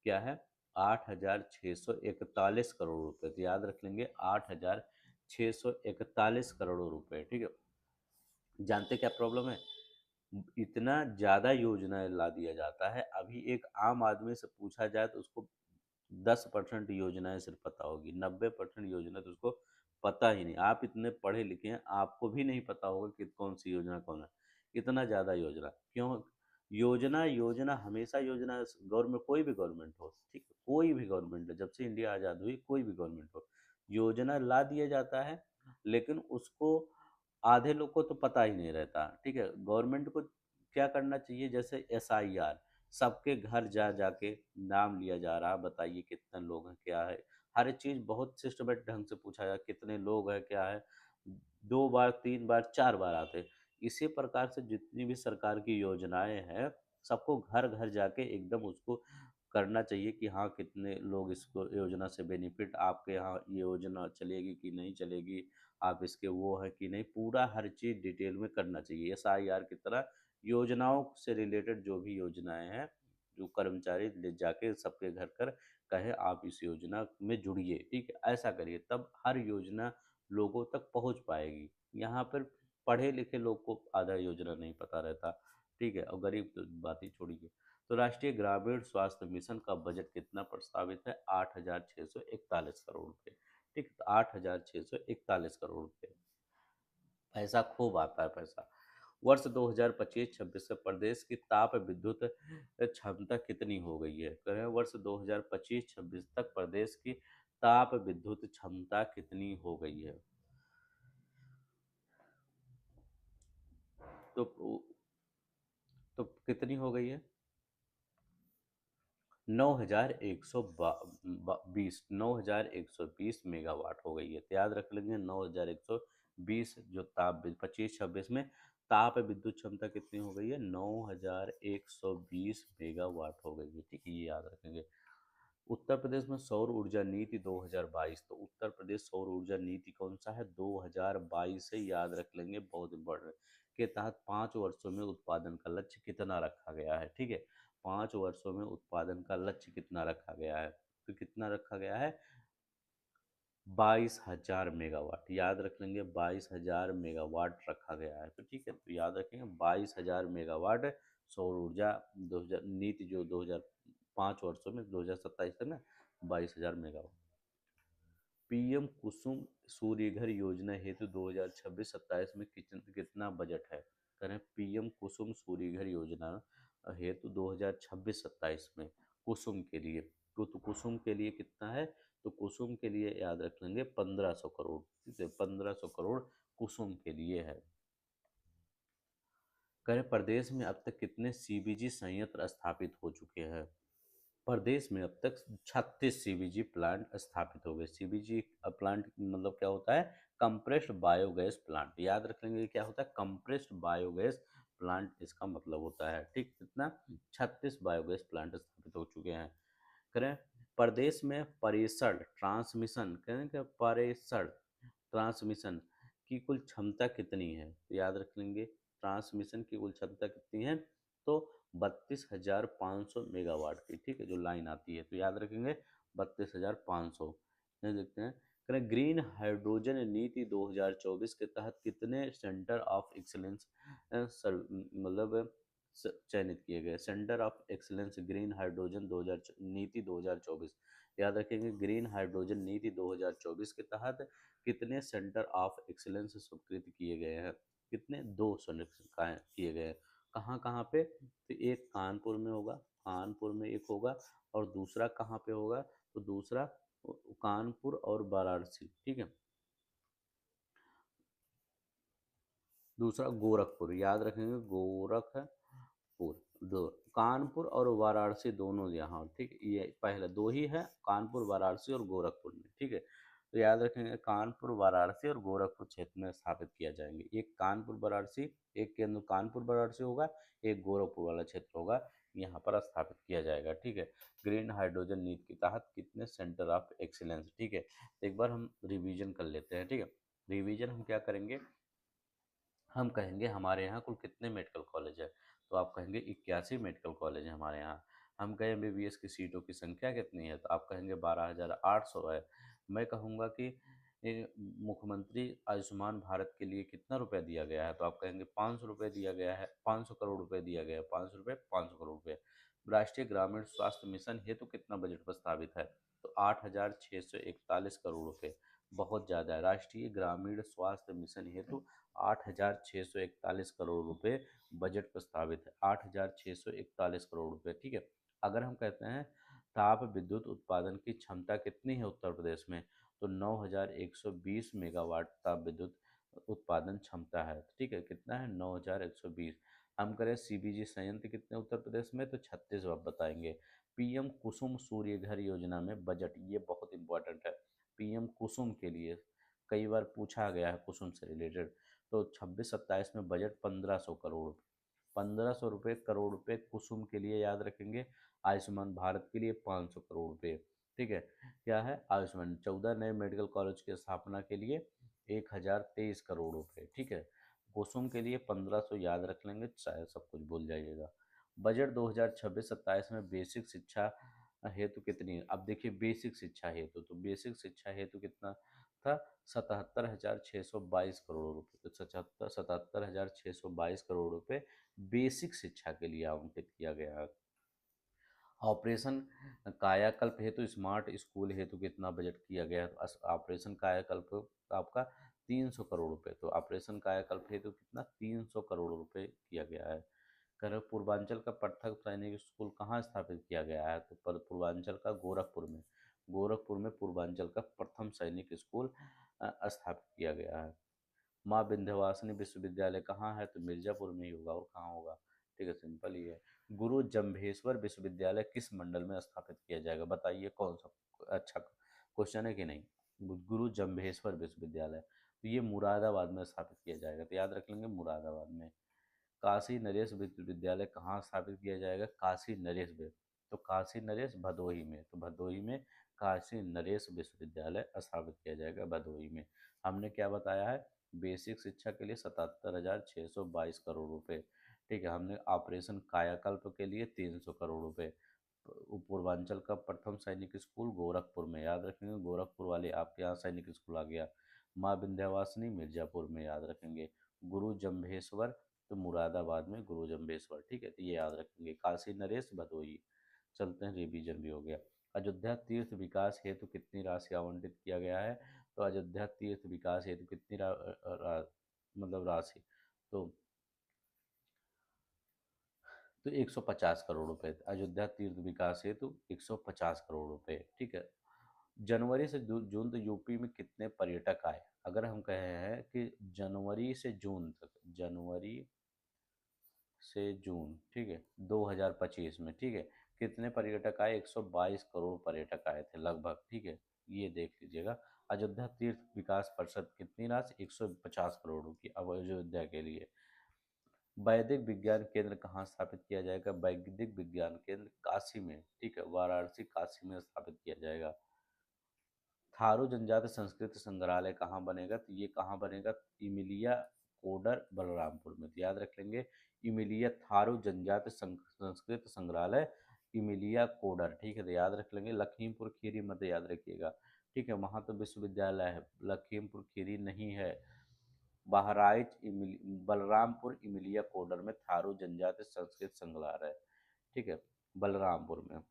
क्या है, 8,641 करोड़ रुपए। तो याद रख लेंगे 8,641 करोड़ रुपए, ठीक है। जानते क्या प्रॉब्लम है, इतना ज्यादा योजनाएं ला दिया जाता है, अभी एक आम आदमी से पूछा जाए तो उसको 10% योजनाएं सिर्फ पता होगी, 90% योजना तो उसको पता ही नहीं। आप इतने पढ़े लिखे हैं, आपको भी नहीं पता होगा कि कौन सी योजना कौन है। इतना ज़्यादा योजना क्यों, योजना योजना हमेशा योजना, गवर्नमेंट कोई भी गवर्नमेंट हो, ठीक है, कोई भी गवर्नमेंट है, जब से इंडिया आज़ाद हुई कोई भी गवर्नमेंट हो, योजना ला दिया जाता है, लेकिन उसको आधे लोग को तो पता ही नहीं रहता, ठीक है। गवर्नमेंट को क्या करना चाहिए, जैसे SIR, सबके घर जा जाके नाम लिया जा रहा, बताइए कितने लोग हैं, क्या है, हर चीज़ बहुत सिस्टमेटिक ढंग से पूछा जाए, कितने लोग हैं, क्या है, 2 बार 3 बार 4 बार आते। इसी प्रकार से जितनी भी सरकार की योजनाएं हैं, सबको घर घर जाके एकदम उसको करना चाहिए कि हाँ कितने लोग इसको योजना से बेनिफिट, आपके यहाँ ये योजना चलेगी कि नहीं चलेगी, आप इसके वो है कि नहीं, पूरा हर चीज़ डिटेल में करना चाहिए। SIR की तरह योजनाओं से रिलेटेड जो भी योजनाएं हैं, जो कर्मचारी ले जाके सबके घर घर कहे आप इस योजना में जुड़िए, ठीक है, ऐसा करिए, तब हर योजना लोगों तक पहुंच पाएगी। यहाँ पर पढ़े लिखे लोग को आधा योजना नहीं पता रहता, ठीक है, और गरीब तो बात ही छोड़िए। तो राष्ट्रीय ग्रामीण स्वास्थ्य मिशन का बजट कितना प्रस्तावित है, 8,641 करोड़ रुपए, ठीक, तो 8,641 करोड़ रुपए। पैसा खूब आता है पैसा। वर्ष 2025-26 से प्रदेश की ताप विद्युत क्षमता कितनी हो गई है, कह रहे हैं वर्ष 2025-26 तक प्रदेश की ताप विद्युत क्षमता कितनी हो गई है। तो तो कितनी हो गई है, 9,120 मेगावाट हो गई है। तो याद रख लेंगे 9,120, जो ताप 25-26 में ताप विद्युत क्षमता कितनी हो गई है, 9,120 मेगावाट हो गई है, ठीक है, ये याद रखेंगे। उत्तर प्रदेश में सौर ऊर्जा नीति 2022, तो उत्तर प्रदेश सौर ऊर्जा नीति कौन सा है, 2022 से, याद रख लेंगे, बहुत इंपॉर्टेंट, के तहत 5 वर्षों में उत्पादन का लक्ष्य कितना रखा गया है, ठीक है, 5 वर्षों में उत्पादन का लक्ष्य कितना रखा गया है, तो कितना रखा गया है, 22,000 मेगावाट, याद रख लेंगे 22,000 मेगावाट रखा गया है। तो ठीक है, तो याद रखेंगे 22,000 मेगावाट सौर ऊर्जा 2000 नीति, जो 2005 वर्षों में 2027 तक ना, 22,000 मेगावाट। PM कुसुम सूर्यघर योजना हेतु 2026-27 में कितना बजट है, करें PM कुसुम सूर्यघर योजना हेतु 2026-27 में कुसुम के लिए, तो कुसुम के लिए कितना है, तो कुसुम के लिए याद रख लेंगे 1,500 करोड़, ठीक है, 1,500 करोड़ कुसुम के लिए है। करें प्रदेश में अब तक कितने CBG संयंत्र स्थापित हो चुके हैं, प्रदेश में अब तक 36 CBG प्लांट स्थापित हो गए। CBG प्लांट मतलब क्या होता है, कंप्रेस्ड बायोगैस प्लांट, याद रख लेंगे क्या होता है, कंप्रेस्ड बायोगैस प्लांट इसका मतलब होता है, ठीक, कितना, 36 बायोगैस प्लांट स्थापित हो चुके हैं। करें प्रदेश में परिसर ट्रांसमिशन, करें क्या, परिसर ट्रांसमिशन की कुल क्षमता कितनी है, तो याद रख लेंगे ट्रांसमिशन की कुल क्षमता कितनी है, तो 32,500 मेगावाट की, ठीक है, जो लाइन आती है, तो याद रखेंगे 32,500। देखते हैं, करें ग्रीन हाइड्रोजन नीति 2024 के तहत कितने सेंटर ऑफ एक्सीलेंस मतलब चयनित किए गए, centre of excellence green hydrogen 2000 नीति 2024, याद रखेंगे ग्रीन हाइड्रोजन नीति 2024 के तहत कितने सेंटर ऑफ एक्सीलेंस स्वीकृत किए गए हैं, कितने, 2 सेलेक्ट किए गए हैं, कहाँ कहाँ पे, तो एक कानपुर में होगा, कानपुर में एक होगा, और दूसरा कहाँ पे होगा, तो दूसरा कानपुर और वाराणसी, ठीक है, दूसरा गोरखपुर, याद रखेंगे गोरखपुर, दो, कानपुर और वाराणसी दोनों यहाँ, ठीक, ये पहले दो ही है, कानपुर वाराणसी और गोरखपुर में, ठीक है। तो याद रखेंगे कानपुर, वाराणसी और गोरखपुर क्षेत्र में स्थापित किया जाएंगे। एक कानपुर वाराणसी, एक केंद्र कानपुर वाराणसी होगा, एक गोरखपुर वाला क्षेत्र होगा, यहाँ पर स्थापित किया जाएगा। ठीक है। ग्रीन हाइड्रोजन नीति के तहत कितने सेंटर ऑफ एक्सीलेंस, ठीक है, एक बार हम रिवीजन कर लेते हैं। ठीक है, रिवीजन हम क्या करेंगे, हम कहेंगे हमारे यहाँ कुल कितने मेडिकल कॉलेज है, तो आप कहेंगे 81 मेडिकल कॉलेज है हमारे यहाँ। हम कहें एमबीबीएस की सीटों की संख्या कितनी है, तो आप कहेंगे 12,800 है। मैं कहूँगा कि मुख्यमंत्री आयुष्मान भारत के लिए कितना रुपया दिया गया है, तो आप कहेंगे 500 रुपये दिया गया है, 500 करोड़ रुपए दिया गया है, 500 रुपये, 500 करोड़ रुपये। राष्ट्रीय ग्रामीण स्वास्थ्य मिशन हेतु कितना बजट प्रस्तावित है, तो 8,641 करोड़ रुपये, बहुत ज़्यादा है। राष्ट्रीय ग्रामीण स्वास्थ्य मिशन हेतु 8,641 करोड़ रुपए बजट प्रस्तावित है, 8,641 करोड़ रुपए। ठीक है। अगर हम कहते हैं ताप विद्युत उत्पादन की क्षमता कितनी है उत्तर प्रदेश में, तो 9,120 मेगावाट ताप विद्युत उत्पादन क्षमता है। ठीक है, कितना है, 9,120। हम करें सीबीजी संयंत्र कितने उत्तर प्रदेश में, तो 36 आप बताएंगे। पीएम कुसुम सूर्य घर योजना में बजट, ये बहुत इंपॉर्टेंट है, पीएम कुसुम के लिए कई बार पूछा गया है कुसुम से रिलेटेड। तो 26-27 में बजट 1,500 करोड़, 1,500 रुपये करोड़ रुपए कुसुम के लिए याद रखेंगे। आयुष्मान भारत के लिए 500 करोड़ रुपए। ठीक है, क्या है, आयुष्मान 14 नए मेडिकल कॉलेज की स्थापना के लिए 1,023 करोड़ रुपए। ठीक है, कुसुम के लिए 1,500 याद रख लेंगे, शायद सब कुछ भूल जाइएगा। बजट 2026-27 में बेसिक शिक्षा हेतु कितनी, अब देखिए बेसिक शिक्षा हेतु, तो बेसिक शिक्षा हेतु कितना था, 77,622 करोड़ रुपए, तो 77,622 करोड़ रुपए बेसिक शिक्षा के लिए आवंटित किया गया है। ऑपरेशन कायाकल्प हेतु स्मार्ट स्कूल हेतु कितना बजट किया गया है, तो ऑपरेशन कायाकल्प आपका 300 करोड़ रुपए, तो ऑपरेशन कायाकल्प हेतु कितना, 300 करोड़ रुपए किया गया है। कर पूर्वांचल का पृथक सैनिक स्कूल कहाँ स्थापित किया गया है, तो पूर्वांचल का गोरखपुर में, गोरखपुर में पूर्वांचल का प्रथम सैनिक स्कूल स्थापित किया गया है। माँ विंध्यवासिनी विश्वविद्यालय कहाँ है, तो मिर्जापुर में ही होगा, और कहाँ होगा। ठीक है, सिंपल ही है। गुरु जम्भेश्वर विश्वविद्यालय किस मंडल में स्थापित किया जाएगा, बताइए कौन सा, अच्छा क्वेश्चन है कि नहीं। गुरु जम्भेश्वर विश्वविद्यालय, तो ये मुरादाबाद में स्थापित किया जाएगा, तो याद रख लेंगे मुरादाबाद में। काशी नरेश विश्वविद्यालय कहाँ स्थापित किया जाएगा, काशी नरेश में, तो काशी नरेश भदोही में, तो भदोही में काशी नरेश विश्वविद्यालय स्थापित किया जाएगा, भदोही में। हमने क्या बताया है, बेसिक शिक्षा के लिए 77,622 करोड़ रुपए। ठीक है, हमने ऑपरेशन कायाकल्प के लिए 300 करोड़ रुपए। पूर्वांचल का प्रथम सैनिक स्कूल गोरखपुर में, याद रखेंगे, गोरखपुर वाले आपके यहाँ सैनिक स्कूल आ गया। माँ विंध्यवासिनी मिर्जापुर में, याद रखेंगे। गुरु जम्भेश्वर, तो मुरादाबाद में गुरु जम्भेश्वर। ठीक है, तो ये याद रखेंगे। काशी नरेश भदोही। चलते हैं, रिवीजन भी हो गया। अयोध्या तीर्थ विकास हेतु कितनी राशि आवंटित किया गया है, तो अयोध्या तीर्थ विकास हेतु कितनी मतलब राशि, तो 150 करोड़ रुपए, अयोध्या तीर्थ विकास हेतु 150 करोड़ रुपए। ठीक है। जनवरी से जून तक यूपी में कितने पर्यटक आए, अगर हम कहे हैं कि जनवरी से जून तक, जनवरी से जून, ठीक है, 2025 में, ठीक है, कितने पर्यटक आए, 122 करोड़ पर्यटक आए थे लगभग। ठीक है, ये देख लीजिएगा। अयोध्या तीर्थ विकास परिषद कितनी राशि, 150 करोड़ की अब अयोध्या के लिए। वैदिक विज्ञान केंद्र कहाँ स्थापित किया जाएगा, वैदिक विज्ञान केंद्र काशी में, ठीक है, वाराणसी काशी में स्थापित किया जाएगा। थारू जनजाति संस्कृति संग्रहालय कहाँ बनेगा, तो ये कहाँ बनेगा, इमिलिया कोडर बलरामपुर में, तो याद रख लेंगे इमिलिया थारू जनजाति संस्कृत संग्रहालय, इमिलिया कोडर। ठीक है, तो याद रख लेंगे। लखीमपुर खीरी मत याद रखिएगा, ठीक है, वहाँ तो विश्वविद्यालय है, लखीमपुर खीरी नहीं है। बहराइच बलरामपुर इमिलिया कोडर में थारू जनजाति संस्कृत संग्रहालय, ठीक है, बलरामपुर में।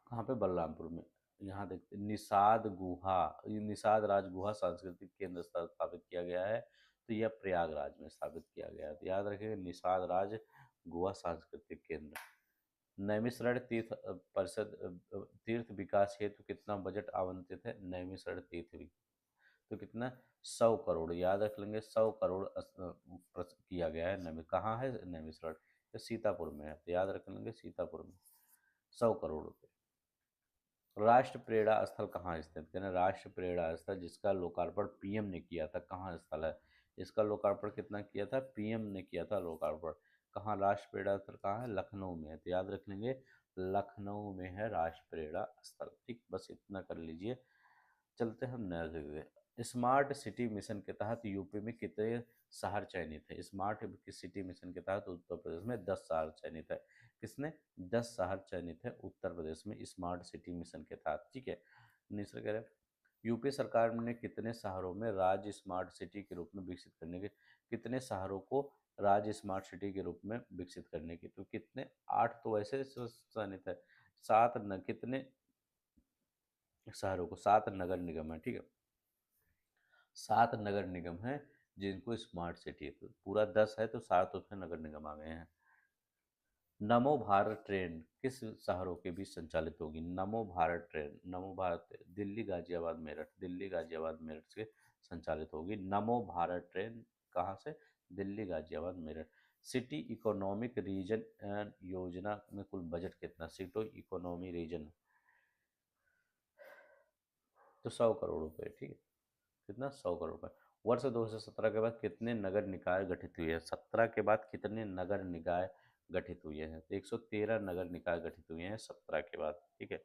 कहाँ पे, बलरामपुर में। यहाँ देखते निषाद गुहा, ये निषाद राज गुहा सांस्कृतिक केंद्र स्थापित किया गया है, तो यह प्रयागराज में स्थापित किया गया है, तो याद रखिए निषाद राज गुहा सांस्कृतिक केंद्र। नैमिषारण्य तीर्थ परिषद तीर्थ विकास हेतु कितना बजट आवंटित है, नैमिषारण्य तीर्थ, तो कितना, 100 करोड़, याद रख लेंगे, 100 करोड़ किया गया है। नैमिष कहाँ है, नैमिषारण्य, ये सीतापुर में है, तो याद रख लेंगे सीतापुर में 100 करोड़ रुपए। राष्ट्र प्रेरणा स्थल कहाँ स्थित, कहना राष्ट्र प्रेरणा स्थल जिसका लोकार्पण पीएम ने किया था, कहाँ स्थल है? इसका लोकार्पण कितना किया था? पीएम ने किया था लोकार्पण। कहाँ राष्ट्र प्रेरणा स्थल कहाँ है? लखनऊ में है, तो याद रख लेंगे लखनऊ में है राष्ट्र प्रेरणा स्थल। ठीक, बस इतना कर लीजिए। चलते हम नया जगह। स्मार्ट सिटी मिशन के तहत यूपी में कितने शहर चयनित है? स्मार्ट सिटी मिशन के तहत उत्तर प्रदेश में 10 शहर चयनित है। किसने? 10 शहर चयनित है उत्तर प्रदेश में स्मार्ट सिटी मिशन के तहत। ठीक है, नेक्स्ट कह रहे हैं, यूपी सरकार ने कितने शहरों में राज्य स्मार्ट सिटी के रूप में विकसित करने के, कितने शहरों को राज्य स्मार्ट सिटी के रूप में विकसित करने की, तो कितने? 8 तो वैसे चयनित है, 7 न कितने शहरों को? 7 नगर निगम है। ठीक है, 7 नगर निगम हैं जिनको स्मार्ट सिटी है, तो पूरा 10 है तो 7 उसमें नगर निगम आ गए हैं। नमो भारत ट्रेन किस शहरों के बीच संचालित होगी? नमो भारत ट्रेन, नमो भारत दिल्ली गाजियाबाद मेरठ, दिल्ली गाजियाबाद मेरठ से संचालित होगी नमो भारत ट्रेन। कहाँ से? Delhi Ghaziabad Meerut. City economic region योजना में कुल बजट कितना? सिटी इकोनॉमी रीजन तो 100 करोड़ रुपए। ठीक है, कितना? 100 करोड़ रुपए। वर्ष 2017 के बाद कितने नगर निकाय गठित हुए हैं? 17 के बाद कितने नगर निकाय गठित हुए हैं? तो 113 नगर निकाय गठित हुए हैं 17 के बाद। ठीक है,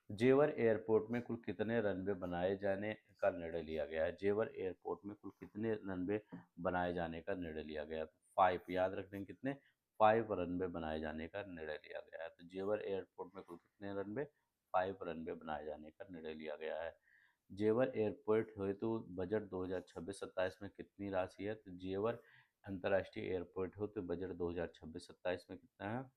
जेवर एयरपोर्ट में कुल कितने रनवे बनाए जाने का निर्णय लिया गया है? जेवर एयरपोर्ट में कुल कितने रनवे बनाए जाने का निर्णय लिया गया है? 5, याद रख लेंगे कितने? 5 रनवे बनाए जाने का निर्णय लिया गया है। तो जेवर एयरपोर्ट में कुल कितने रनवे? 5 रनवे बनाए जाने का निर्णय लिया गया है। जेवर एयरपोर्ट हेतु बजट 2026-27 में कितनी राशि है? तो जेवर अंतर्राष्ट्रीय एयरपोर्ट हेतु बजट 2026-27 में कितना है?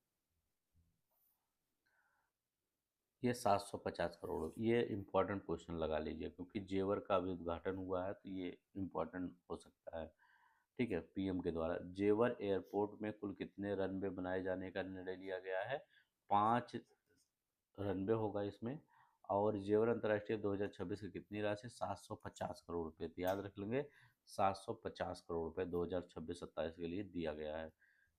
ये 750 करोड़। ये इम्पोर्टेंट क्वेश्चन लगा लीजिए क्योंकि जेवर का अभी उद्घाटन हुआ है, तो ये इम्पोर्टेंट हो सकता है। ठीक है, पीएम के द्वारा जेवर एयरपोर्ट में कुल कितने रनवे बनाए जाने का निर्णय लिया गया है? 5 रनवे होगा इसमें। और जेवर अंतर्राष्ट्रीय 2026 की कितनी राशि? 750 करोड़ रुपए। तो याद रख लेंगे 750 करोड़ रुपए 2026-27 के लिए दिया गया है।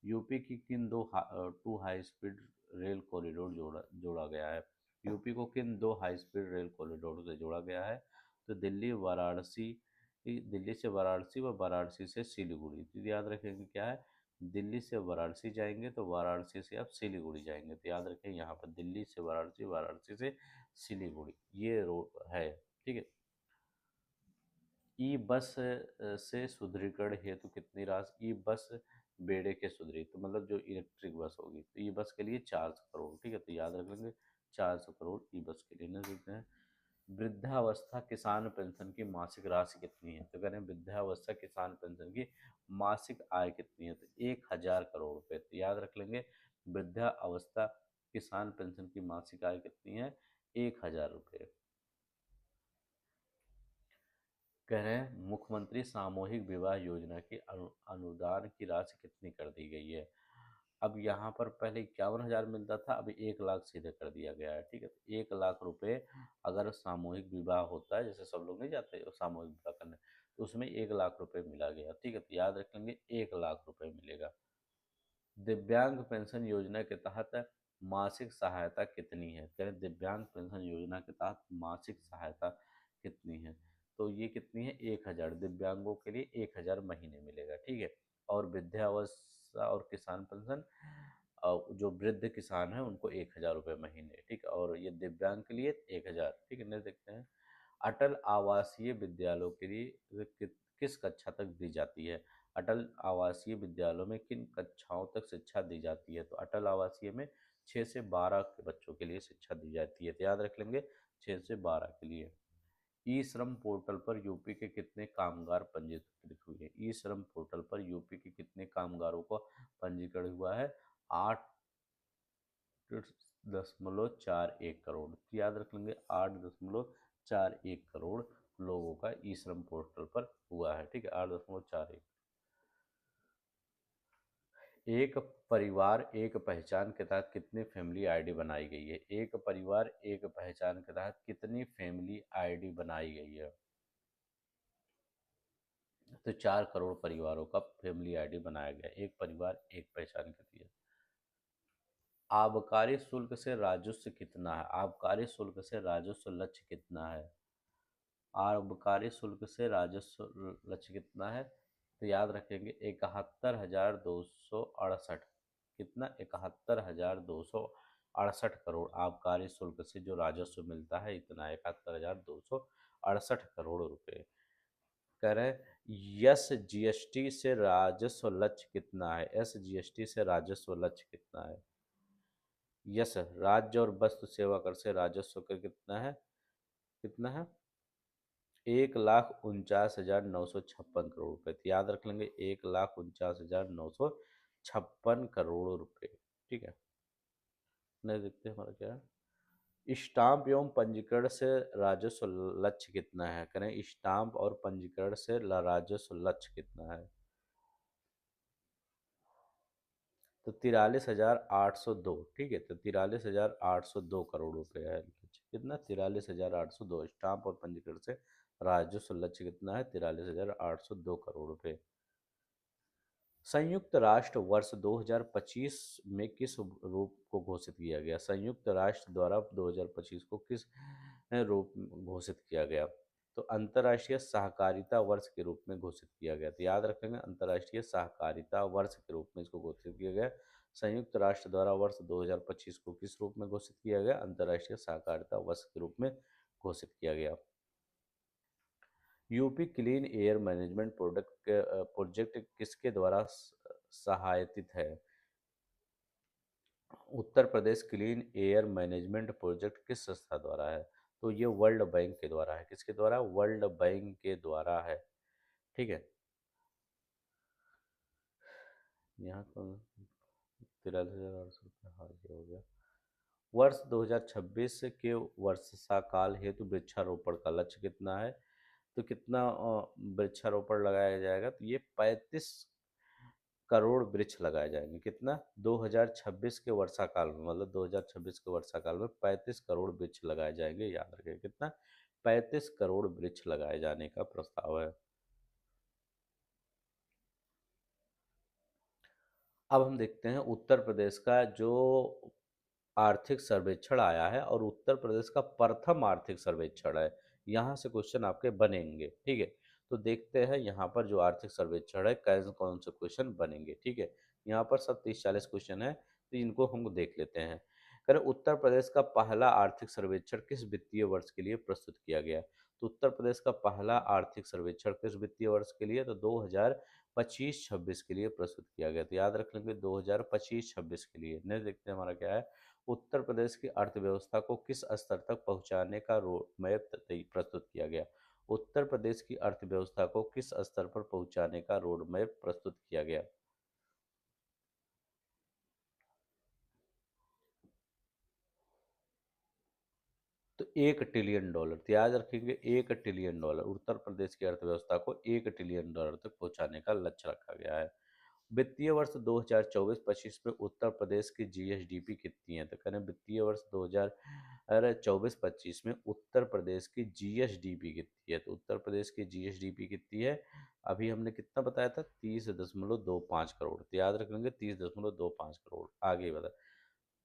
यूपी की किन two high speed rail corridor जोड़ा गया है? यूपी को किन 2 हाई स्पीड रेल कॉरिडोर से जोड़ा गया है? तो दिल्ली वाराणसी, दिल्ली से वाराणसी व वाराणसी से सिलीगुड़ी। तो याद रखेंगे क्या है? दिल्ली से वाराणसी जाएंगे तो वाराणसी से आप सिलीगुड़ी जाएंगे, तो याद रखें यहाँ पर दिल्ली से वाराणसी, वाराणसी से सिलीगुड़ी, ये रोड है। ठीक है, ई बस से सुदृढ़ीकरण हेतु कितनी राशि? ई बस बेड़े के सुदृढ़, तो मतलब जो इलेक्ट्रिक बस होगी, तो ई बस के लिए 400 करोड़। ठीक है, तो याद रख लेंगे 400 करोड़ ई बस के लिए। न देखते हैं, वृद्धावस्था किसान पेंशन की मासिक राशि कितनी है? तो कह रहे हैं वृद्धावस्था किसान पेंशन की मासिक आय कितनी है? तो 1000 करोड़ रुपए। तो याद रख लेंगे वृद्धावस्था किसान पेंशन की मासिक आय कितनी है? 1000 रुपये। कह रहे हैं मुख्यमंत्री सामूहिक विवाह योजना की अनुदान की राशि कितनी कर दी गई है? अब यहाँ पर पहले 51,000 मिलता था, अभी 1 लाख सीधे कर दिया गया है। ठीक है, तो 1 लाख रुपए अगर सामूहिक विवाह होता है, जैसे सब लोग नहीं जाते सामूहिक विवाह करने, तो उसमें 1 लाख रुपए मिला गया। ठीक है, तो याद रखेंगे 1 लाख रुपए मिलेगा। दिव्यांग पेंशन योजना के तहत मासिक सहायता कितनी है? कह रहे हैं दिव्यांग पेंशन योजना के तहत मासिक सहायता कितनी है? तो ये कितनी है? 1,000। दिव्यांगों के लिए 1,000 महीने मिलेगा। ठीक है, और वृद्धावस्था और किसान पेंशन जो वृद्ध किसान है उनको 1,000 रुपये महीने। ठीक है, और ये दिव्यांग के लिए 1,000। ठीक है, नहीं देखते हैं, अटल आवासीय विद्यालयों के लिए किस कक्षा तक दी जाती है? अटल आवासीय विद्यालयों में किन कक्षाओं तक शिक्षा दी जाती है? तो अटल आवासीय में 6 से 12 के बच्चों के लिए शिक्षा दी जाती है, तो याद रख लेंगे 6 से 12 के लिए। ई श्रम पोर्टल पर यूपी के कितने कामगार पंजीकृत हुए हैं? ई श्रम पोर्टल पर यूपी के कितने कामगारों को पंजीकरण हुआ है? 8.41 करोड़। तो याद रख लेंगे 8.41 करोड़ लोगों का ई श्रम पोर्टल पर हुआ है। ठीक है, 8.41। एक परिवार एक पहचान के तहत कितनी फैमिली आईडी बनाई गई है? एक परिवार एक पहचान के तहत कितनी फैमिली आईडी बनाई गई है? तो 4 करोड़ परिवारों का फैमिली आईडी बनाया गया, एक परिवार एक पहचान के लिए। आबकारी शुल्क से राजस्व कितना है? आबकारी शुल्क से राजस्व लक्ष्य कितना है? आबकारी शुल्क से राजस्व लक्ष्य कितना है? तो याद रखेंगे 71,268। कितना? 71,268 करोड़ आबकारी शुल्क से जो राजस्व मिलता है, इतना 71,268 करोड़ रुपए। कह रहे हैं यस जीएसटी से राजस्व लक्ष्य कितना है? एस जीएसटी से राजस्व लक्ष्य कितना है? यस राज्य और वस्तु सेवा कर से राजस्व कर कितना है? कितना है? 1,49,956 करोड़ रुपए। तो याद रख लेंगे 1,49,956 करोड़ रुपए। ठीक है, नहीं देखते हमारा क्या है। स्टाम्प एवं पंजीकरण से राजस्व लक्ष्य कितना है? करें स्टाम्प और पंजीकरण से राजस्व लक्ष्य कितना है? तो 43,802। ठीक है, तो 43,802 करोड़ रुपए है लक्ष्य। कितना? 43,802। स्टाम्प और पंजीकरण से राजस्व लक्ष्य कितना है? 43,802 करोड़ रुपए। संयुक्त राष्ट्र वर्ष 2025 में किस रूप को घोषित किया गया? संयुक्त राष्ट्र द्वारा 2025 को किस रूप में घोषित किया गया? तो अंतर्राष्ट्रीय सहकारिता वर्ष के रूप में घोषित किया गया। तो याद रखेंगे अंतर्राष्ट्रीय सहकारिता वर्ष के रूप में इसको घोषित किया गया। संयुक्त राष्ट्र द्वारा वर्ष 2025 को किस रूप में घोषित किया गया? अंतर्राष्ट्रीय सहकारिता वर्ष के रूप में घोषित किया गया। UP clean air management project किसके द्वारा सहायतित है? Uttar Pradesh clean air management project किस संस्था द्वारा है? तो ये वर्ल्ड बैंक के द्वारा है। किसके द्वारा? वर्ल्ड बैंक के द्वारा है। ठीक है, यहाँ तो 43,800 हाँ ये हो गया। वर्ष 2026 के वर्षा काल हेतु वृक्षारोपण का लक्ष्य कितना है? तो कितना वृक्षारोपण लगाया जाएगा? तो ये 35 करोड़ वृक्ष लगाए जाएंगे। कितना? 2026 के वर्षा काल में, मतलब 2026 के वर्षा काल में 35 करोड़ वृक्ष लगाए जाएंगे। याद रखें कितना? 35 करोड़ वृक्ष लगाए जाने का प्रस्ताव है। अब हम देखते हैं उत्तर प्रदेश का जो आर्थिक सर्वेक्षण आया है, और उत्तर प्रदेश का प्रथम आर्थिक सर्वेक्षण है। यहाँ से क्वेश्चन आपके बनेंगे। ठीक है, तो देखते हैं यहाँ पर जो आर्थिक सर्वेक्षण है कौन कौन से क्वेश्चन बनेंगे। ठीक है, यहाँ पर सब 30-40 क्वेश्चन है, तो इनको हम देख लेते हैं। करें उत्तर प्रदेश का पहला आर्थिक सर्वेक्षण किस वित्तीय वर्ष के लिए प्रस्तुत किया गया? तो उत्तर प्रदेश का पहला आर्थिक सर्वेक्षण किस वित्तीय वर्ष के लिए? तो 2025-26 के लिए प्रस्तुत किया गया। तो याद रख लेंगे 2025-26 के लिए। नेक्स्ट देखते हैं हमारा क्या है। उत्तर प्रदेश की अर्थव्यवस्था को किस स्तर तक पहुंचाने का रोड मैप प्रस्तुत किया गया? उत्तर प्रदेश की अर्थव्यवस्था को किस स्तर पर पहुंचाने का रोड मैप प्रस्तुत किया गया? तो 1 ट्रिलियन डॉलर। तो याद रखेंगे 1 ट्रिलियन डॉलर उत्तर प्रदेश की अर्थव्यवस्था को 1 ट्रिलियन डॉलर तक पहुंचाने का लक्ष्य रखा गया है। वित्तीय वर्ष 2024-25 में उत्तर प्रदेश की जीएसडीपी कितनी है? तो करें वित्तीय वर्ष 2024-25 में उत्तर प्रदेश की जीएसडीपी कितनी है? तो उत्तर प्रदेश की जीएसडीपी कितनी है? अभी हमने कितना बताया था? 30,25 करोड़। तो याद रख लेंगे 30,25 करोड़। आगे बता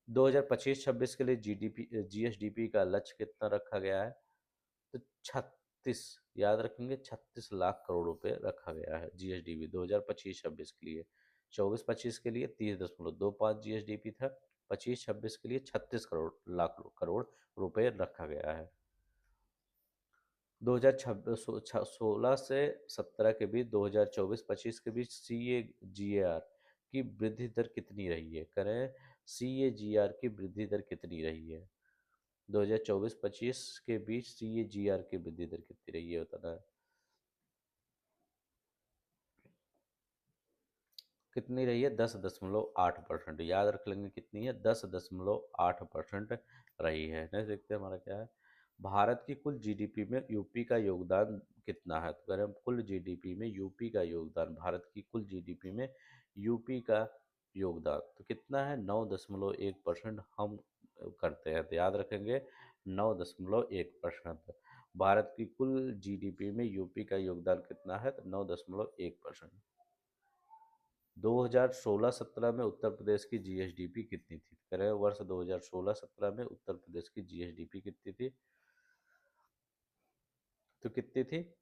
2025-26 के लिए जीडीपी जीएसडीपी का लक्ष्य कितना रखा गया है? तो 36, याद रखेंगे 36 लाख करोड़ रुपए रखा गया है जीएसडीपी 2025-26 के लिए। 24-25 के लिए 30,25 जीएसडीपी था। 25-26 के लिए 36 लाख करोड़ रुपए रखा गया है। 2016 से 17 के बीच, 2024-25 के बीच CAGR की वृद्धि दर कितनी रही है? करें CAGR की वृद्धि दर कितनी रही है? 2024-25 के बीच CAGR की वृद्धि दर कितनी रही है बताना है। कितनी रही है? 10.8%। याद रख लेंगे कितनी है? 10.8% रही है। नेक्स्ट देखते हैं हमारा क्या है। भारत की कुल जीडीपी में यूपी का योगदान कितना है? तो अगर हम कुल जीडीपी में यूपी का योगदान, भारत की कुल जीडीपी में यूपी का योगदान तो कितना है? 9.1% हम करते हैं। तो याद रखेंगे 9.1%। भारत की कुल जीडीपी में यूपी का योगदान कितना है? तो 9.1%। 2016-17 में उत्तर प्रदेश की जीएसडीपी कितनी थी? करें वर्ष 2016-17 में उत्तर प्रदेश की जीएसडीपी कितनी थी? तो कितनी थी?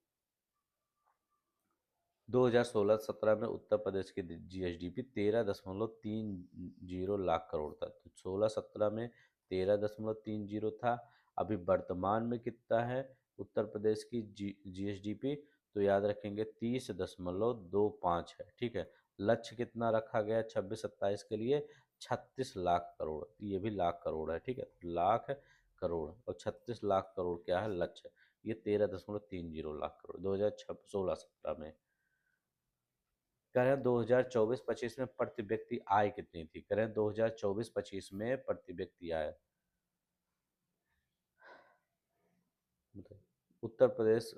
2016-17 में उत्तर प्रदेश की जीएसडीपी 13.30 लाख करोड़ था। तो 16-17 में 13.30 था। अभी वर्तमान में कितना है उत्तर प्रदेश की जीएसडीपी? तो याद रखेंगे 30.25 है। ठीक है। लक्ष्य कितना रखा गया 26-27 के लिए? 36 लाख करोड़। ये भी लाख करोड़ है। ठीक है। लाख करोड़ और 36 लाख करोड़ क्या है लक्ष्य। ये 13.30 लाख करोड़ 2016-17 में। कह रहे हैं 2024-25 में प्रति व्यक्ति आय कितनी थी? कह रहे हैं 2024-25 में प्रति व्यक्ति आय। बताइए। उत्तर प्रदेश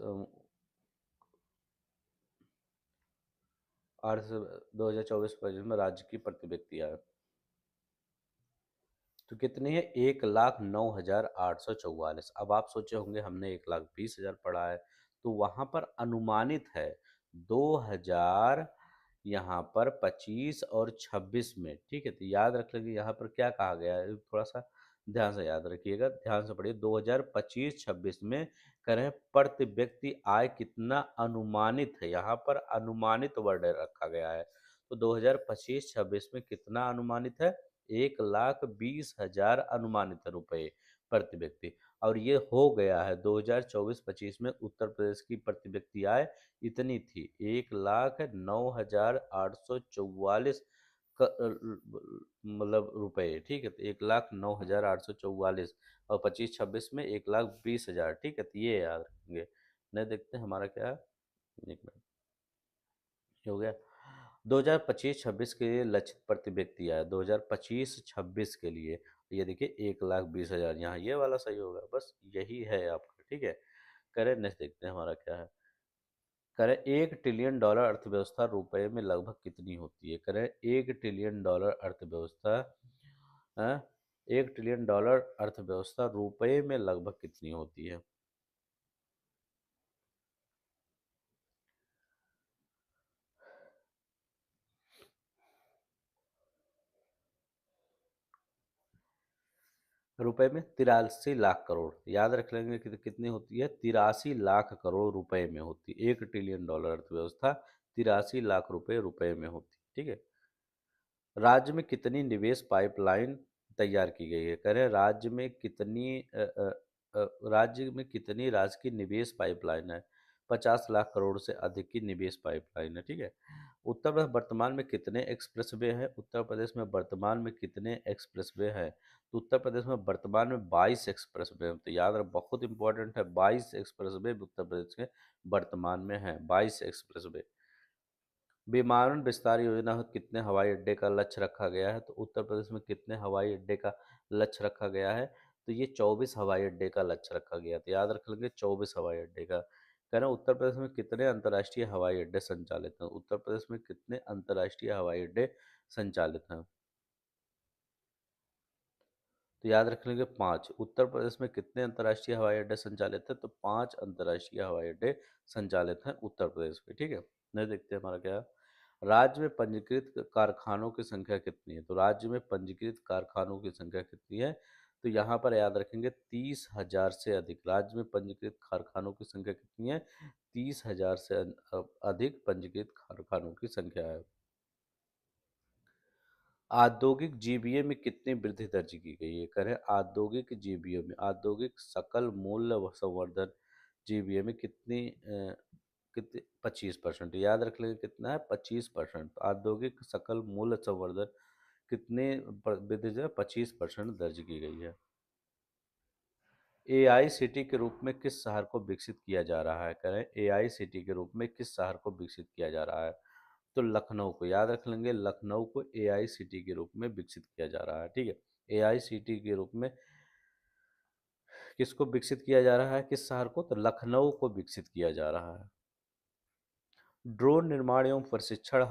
आठ 2024-25 में राज्य की प्रति व्यक्ति आय तो कितनी है? 1,09,844। अब आप सोचे होंगे हमने 1,20,000 पढ़ा है, तो वहां पर अनुमानित है 2000 यहाँ पर 25 और 26 में। ठीक है। तो याद रख लेंगे यहाँ पर क्या कहा गया है, थोड़ा सा ध्यान से याद रखिएगा, ध्यान से पढ़िए। 2025-26 में करें प्रति व्यक्ति आय कितना अनुमानित है, यहाँ पर अनुमानित वर्ड रखा गया है। तो 2025-26 में कितना अनुमानित है? 1,20,000 अनुमानित रुपए प्रति व्यक्ति। और ये हो गया है 2024-25 में उत्तर प्रदेश की प्रति व्यक्ति आय इतनी थी 1,09,844 मतलब रुपए। ठीक है। तो 1,09,844 और 25-26 में 1,20,000। ठीक है। तो ये याद रखेंगे। नहीं देखते हैं हमारा क्या है। एक मिनट। ये हो गया 2025-26 के लिए लक्षित प्रति व्यक्ति आया 2025-26 के लिए। ये देखिए 1,20,000 यहाँ ये वाला सही होगा। बस यही है आपका। ठीक है। करें नेक्स्ट देखते हैं हमारा क्या है। करें 1 ट्रिलियन डॉलर अर्थव्यवस्था रुपए में लगभग कितनी होती है? करें 1 ट्रिलियन डॉलर अर्थव्यवस्था 1 ट्रिलियन डॉलर अर्थव्यवस्था रुपए में लगभग कितनी होती है? रुपए में 83 लाख करोड़। याद रख लेंगे कि कितनी होती है? 83 लाख करोड़ रुपए में होती है। 1 ट्रिलियन डॉलर अर्थव्यवस्था 83 लाख रुपए में होती है। ठीक है। राज्य में कितनी निवेश पाइपलाइन तैयार की गई है? कह रहे हैं राज्य में कितनी राज्य की निवेश पाइपलाइन है? 50 लाख करोड़ से अधिक की निवेश पाइपलाइन है। ठीक है। उत्तर प्रदेश वर्तमान में कितने एक्सप्रेसवे हैं? उत्तर प्रदेश में वर्तमान में कितने एक्सप्रेसवे हैं? तो उत्तर प्रदेश में वर्तमान में 22 एक्सप्रेसवे हैं। तो याद रख, बहुत इंपॉर्टेंट है, 22 एक्सप्रेसवे उत्तर प्रदेश के वर्तमान में है। 22 एक्सप्रेसवे। विमानन विस्तार योजना में कितने हवाई अड्डे का लक्ष्य रखा गया है? तो उत्तर प्रदेश में कितने हवाई अड्डे का लक्ष्य रखा गया है? तो ये 24 हवाई अड्डे का लक्ष्य रखा गया। तो याद रख लेंगे 24 हवाई अड्डे का। कह रहे हैं उत्तर प्रदेश में कितने अंतर्राष्ट्रीय हवाई अड्डे संचालित हैं? उत्तर प्रदेश में कितने अंतर्राष्ट्रीय हवाई अड्डे संचालित हैं? तो याद रख लेंगे 5। उत्तर प्रदेश में कितने अंतर्राष्ट्रीय हवाई अड्डे संचालित हैं? तो 5 अंतर्राष्ट्रीय हवाई अड्डे संचालित हैं उत्तर प्रदेश में। ठीक है। नहीं देखते हैं हमारा क्या है। राज्य में पंजीकृत कारखानों की संख्या कितनी है? तो राज्य में पंजीकृत कारखानों की संख्या कितनी है? तो यहाँ पर याद रखेंगे 30,000 से अधिक। राज्य में पंजीकृत कारखानों की संख्या कितनी है? 30,000 से अधिक पंजीकृत कारखानों की संख्या है। औद्योगिक जीबीए में कितनी वृद्धि दर्ज की गई है? करें औद्योगिक जीबीए में, औद्योगिक सकल मूल्य संवर्धन जीबीए में कितनी कितने? 25%। याद रख लेंगे कितना है? 25%। औद्योगिक सकल मूल्य संवर्धन कितने वृद्धि जो है 25% दर्ज की गई है। एआई सिटी के रूप में किस शहर को विकसित किया जा रहा है? करें एआई सिटी के रूप में किस शहर को विकसित किया जा रहा है? तो लखनऊ को। याद रख लेंगे लखनऊ को एआई सिटी के रूप में विकसित किया जा रहा है। ठीक है। एआई सिटी के रूप में किसको विकसित किया जा रहा है? किस शहर को? तो लखनऊ को विकसित किया जा रहा है। ड्रोन निर्माण एवं प्रशिक्षण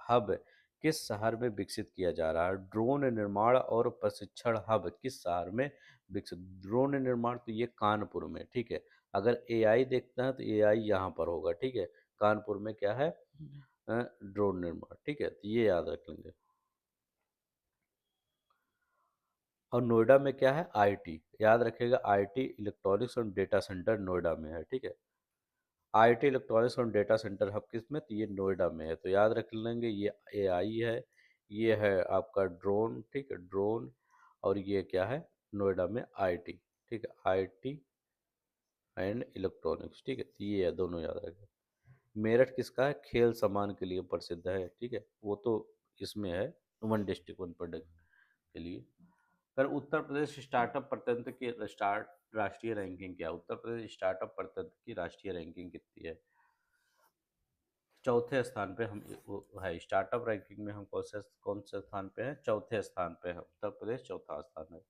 हब किस शहर में विकसित किया जा रहा है? ड्रोन निर्माण और प्रशिक्षण हब किस शहर में विकसित? ड्रोन निर्माण तो ये कानपुर में। ठीक है। अगर एआई देखते हैं तो एआई यहाँ पर होगा। ठीक है। कानपुर में क्या है? ड्रोन निर्माण, ठीक है, तो ये याद रख लेंगे। और नोएडा में क्या है, आईटी, याद रखिएगा, आईटी इलेक्ट्रॉनिक्स और डेटा सेंटर नोएडा में है, ठीक है। आईटी इलेक्ट्रॉनिक्स और डेटा सेंटर हब किस में, तो ये नोएडा में है, तो याद रख लेंगे, ये एआई है, ये है आपका ड्रोन, ठीक है, ड्रोन, और ये क्या है, नोएडा में आईटी, ठीक है, आईटी एंड इलेक्ट्रॉनिक्स, ठीक है, तो ये है, दोनों याद रखें। मेरठ किसका है, खेल सामान के लिए प्रसिद्ध है, ठीक है, वो तो इसमें है, वन डिस्ट्रिक्ट वन प्रोडक्ट के लिए। पर उत्तर प्रदेश स्टार्टअप प्रतंत्र की राष्ट्रीय रैंकिंग क्या है, उत्तर प्रदेश स्टार्टअप प्रतंत्र की राष्ट्रीय रैंकिंग कितनी है, चौथे स्थान पे हम वो है, स्टार्टअप रैंकिंग में हम कौन से स्थान पे हैं, चौथे स्थान पे है उत्तर प्रदेश, चौथा स्थान है।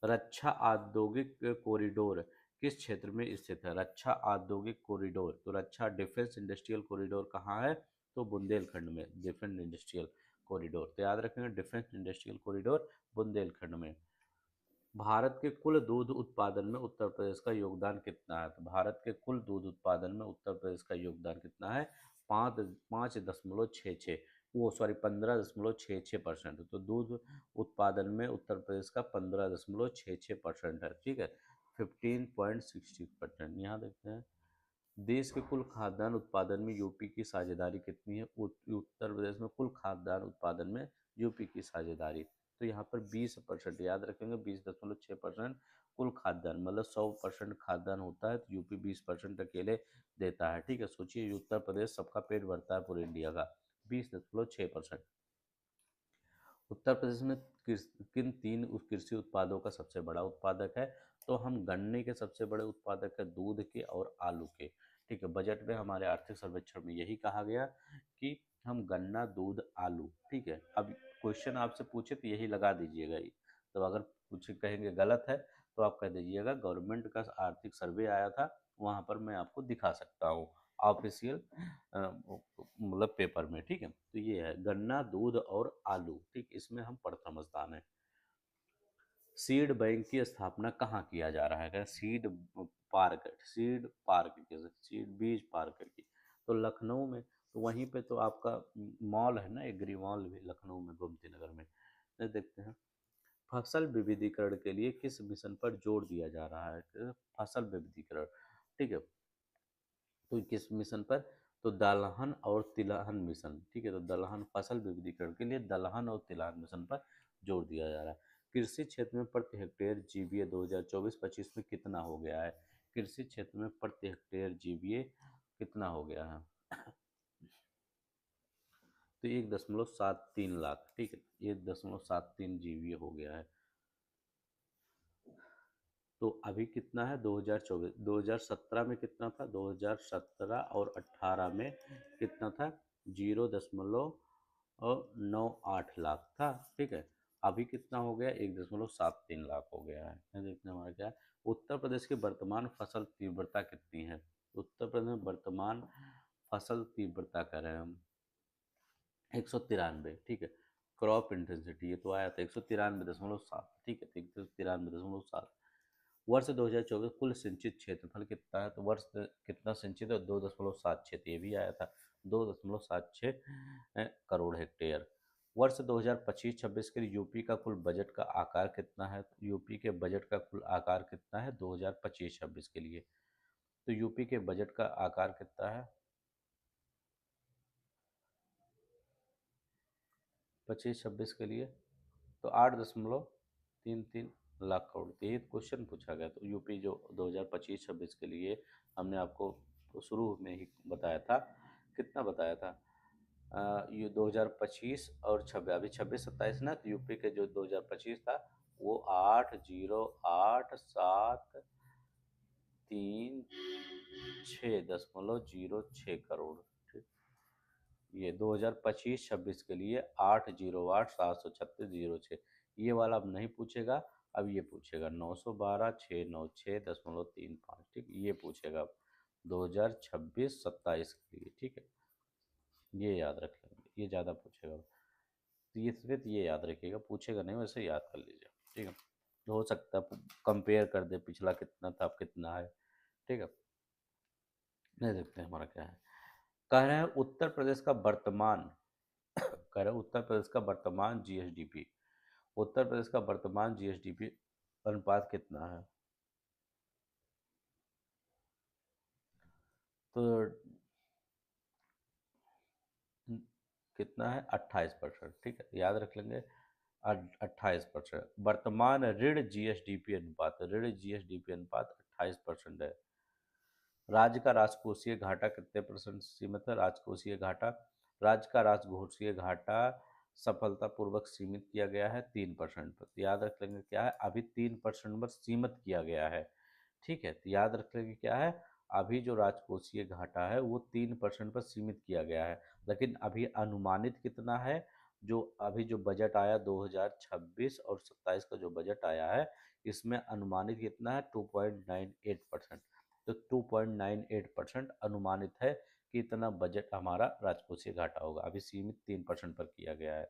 रक्षा औद्योगिक कॉरिडोर किस क्षेत्र में स्थित है, रक्षा औद्योगिक कॉरिडोर, तो रक्षा डिफेंस इंडस्ट्रियल कॉरिडोर कहाँ है, तो बुंदेलखंड में, डिफेंस इंडस्ट्रियल कॉरिडोर, तो याद रखेंगे डिफेंस इंडस्ट्रियल कॉरिडोर बुंदेलखंड में। भारत के कुल दूध उत्पादन में उत्तर प्रदेश का योगदान कितना है, तो भारत के कुल दूध उत्पादन में उत्तर प्रदेश का योगदान कितना है, 5.66, वो सॉरी 15.66%, तो दूध उत्पादन में उत्तर प्रदेश का 15.66% है, ठीक है, 15.60%। यहाँ देखते हैं, देश के कुल खाद्यान्न उत्पादन में यूपी की साझेदारी कितनी है, उत्तर प्रदेश में कुल खाद्यान्न उत्पादन में यूपी की साझेदारी, तो यहाँ पर 20%, याद रखेंगे 20.6% कुल खाद्यान्न, मतलब 100% खाद्यान्न होता है तो यूपी 20% अकेले देता है, ठीक है, सोचिए उत्तर प्रदेश सबका पेट भरता है पूरे इंडिया का, 20.6%। उत्तर प्रदेश में किन तीन कृषि उत्पादों का सबसे बड़ा उत्पादक है, तो हम गन्ने के सबसे बड़े उत्पादक है, दूध के और आलू के, ठीक है, बजट में हमारे आर्थिक सर्वेक्षण में यही कहा गया कि हम गन्ना, दूध, आलू, ठीक है। अब क्वेश्चन आपसे पूछे तो यही लगा दीजिएगा ही, तो अगर कुछ कहेंगे गलत है तो आप कह दीजिएगा गवर्नमेंट का आर्थिक सर्वे आया था, वहाँ पर मैं आपको दिखा सकता हूँ ऑफिशियल मतलब पेपर में, ठीक है, तो ये है गन्ना, दूध और आलू, ठीक, इसमें हम प्रथम स्थान है। सीड बैंक की स्थापना कहाँ किया जा रहा है, सीड पार्क, सीड पार्क जैसे सीड बीज पार्क की, तो लखनऊ में, तो वहीं पे तो आपका मॉल है ना, एग्री मॉल भी लखनऊ में, गोमती नगर में। ये देखते हैं, फसल विविधीकरण के लिए किस मिशन पर जोर दिया जा रहा है, फसल विविधीकरण, ठीक है, तो किस मिशन पर, तो दलहन और तिलहन मिशन, ठीक है, तो दलहन फसल विविधीकरण के लिए दलहन और तिलहन मिशन पर जोर दिया जा रहा है। कृषि क्षेत्र में प्रति हेक्टेयर जीवीए 2024-25 में कितना हो गया है, कृषि क्षेत्र में प्रति हेक्टेयर जीवीए कितना हो गया है, तो 1.73 लाख, ठीक है, 1.73 जीवीए हो गया है। तो अभी कितना है, 2024, 2017 में कितना था, 2017 और 18 में कितना था, 0.98 लाख था, ठीक है, अभी कितना हो गया, 1.73 लाख हो गया है। ये देखते हैं हमारा क्या है, उत्तर प्रदेश की वर्तमान फसल तीव्रता कितनी है, उत्तर प्रदेश में वर्तमान फसल तीव्रता कर रहे हैं हम, 193, ठीक है, क्रॉप इंटेंसिटी ये तो आया था 193.7, ठीक है, 193.7। वर्ष 2024 कुल सिंचित क्षेत्रफल कितना है, तो वर्ष कितना सिंचित है, 2.76, ये भी आया था 2.76 करोड़ हेक्टेयर। वर्ष 2025-26 के लिए यूपी का कुल बजट का आकार कितना है, तो यूपी के बजट का कुल आकार कितना है 2025-26 के लिए, तो यूपी के बजट का आकार कितना है 25-26 के लिए, तो 8.33 लाख करोड़, यही क्वेश्चन पूछा गया, तो यूपी जो 2025-26 के लिए हमने आपको तो शुरू में ही बताया था, कितना बताया था, ये 2025 और 26, अभी 26-27 ना, तो यूपी के जो 2025 था वो 808,736.06 करोड़, ठीक, ये 2025-26 के लिए 808,736.06, ये वाला अब नहीं पूछेगा, अब ये पूछेगा 912,696.35, ठीक, ये पूछेगा अब 2026-27 के लिए, ठीक है, ये याद रख लेंगे, ये ज़्यादा पूछेगा, तो ये सिर्फ ये याद रखिएगा, पूछेगा नहीं, वैसे याद कर लीजिए, ठीक है, तो हो सकता है कंपेयर कर दे पिछला कितना था अब कितना है, ठीक है, नहीं देखते हैं हमारा क्या है। कह रहे हैं उत्तर प्रदेश का वर्तमान कह रहे हैं उत्तर प्रदेश का वर्तमान जीएसडीपी, उत्तर प्रदेश का वर्तमान जीएसडीपी अनुपात कितना है? तो कितना है? 28%। ठीक है, याद रख लेंगे। 28%। वर्तमान ऋण जीएसडीपी अनुपात, ऋण जीएसडीपी अनुपात 28% है। राज्य का राजकोषीय घाटा कितने परसेंट सीमित है? राजकोषीय घाटा, राज्य का राजकोषीय घाटा सफलतापूर्वक सीमित किया गया है 3% पर। तो याद रख लेंगे क्या है, अभी 3% पर सीमित किया गया है। ठीक है, तो याद रख लेंगे क्या है, अभी जो राजकोषीय घाटा है वो 3% पर सीमित किया गया है। लेकिन अभी अनुमानित कितना है? जो अभी जो बजट आया 2026 और 27 का जो बजट आया है, इसमें अनुमानित कितना है? 2.98%। तो 2.98% अनुमानित है कि इतना बजट हमारा राजकोषीय घाटा होगा। अभी सीमित 3% पर किया गया है।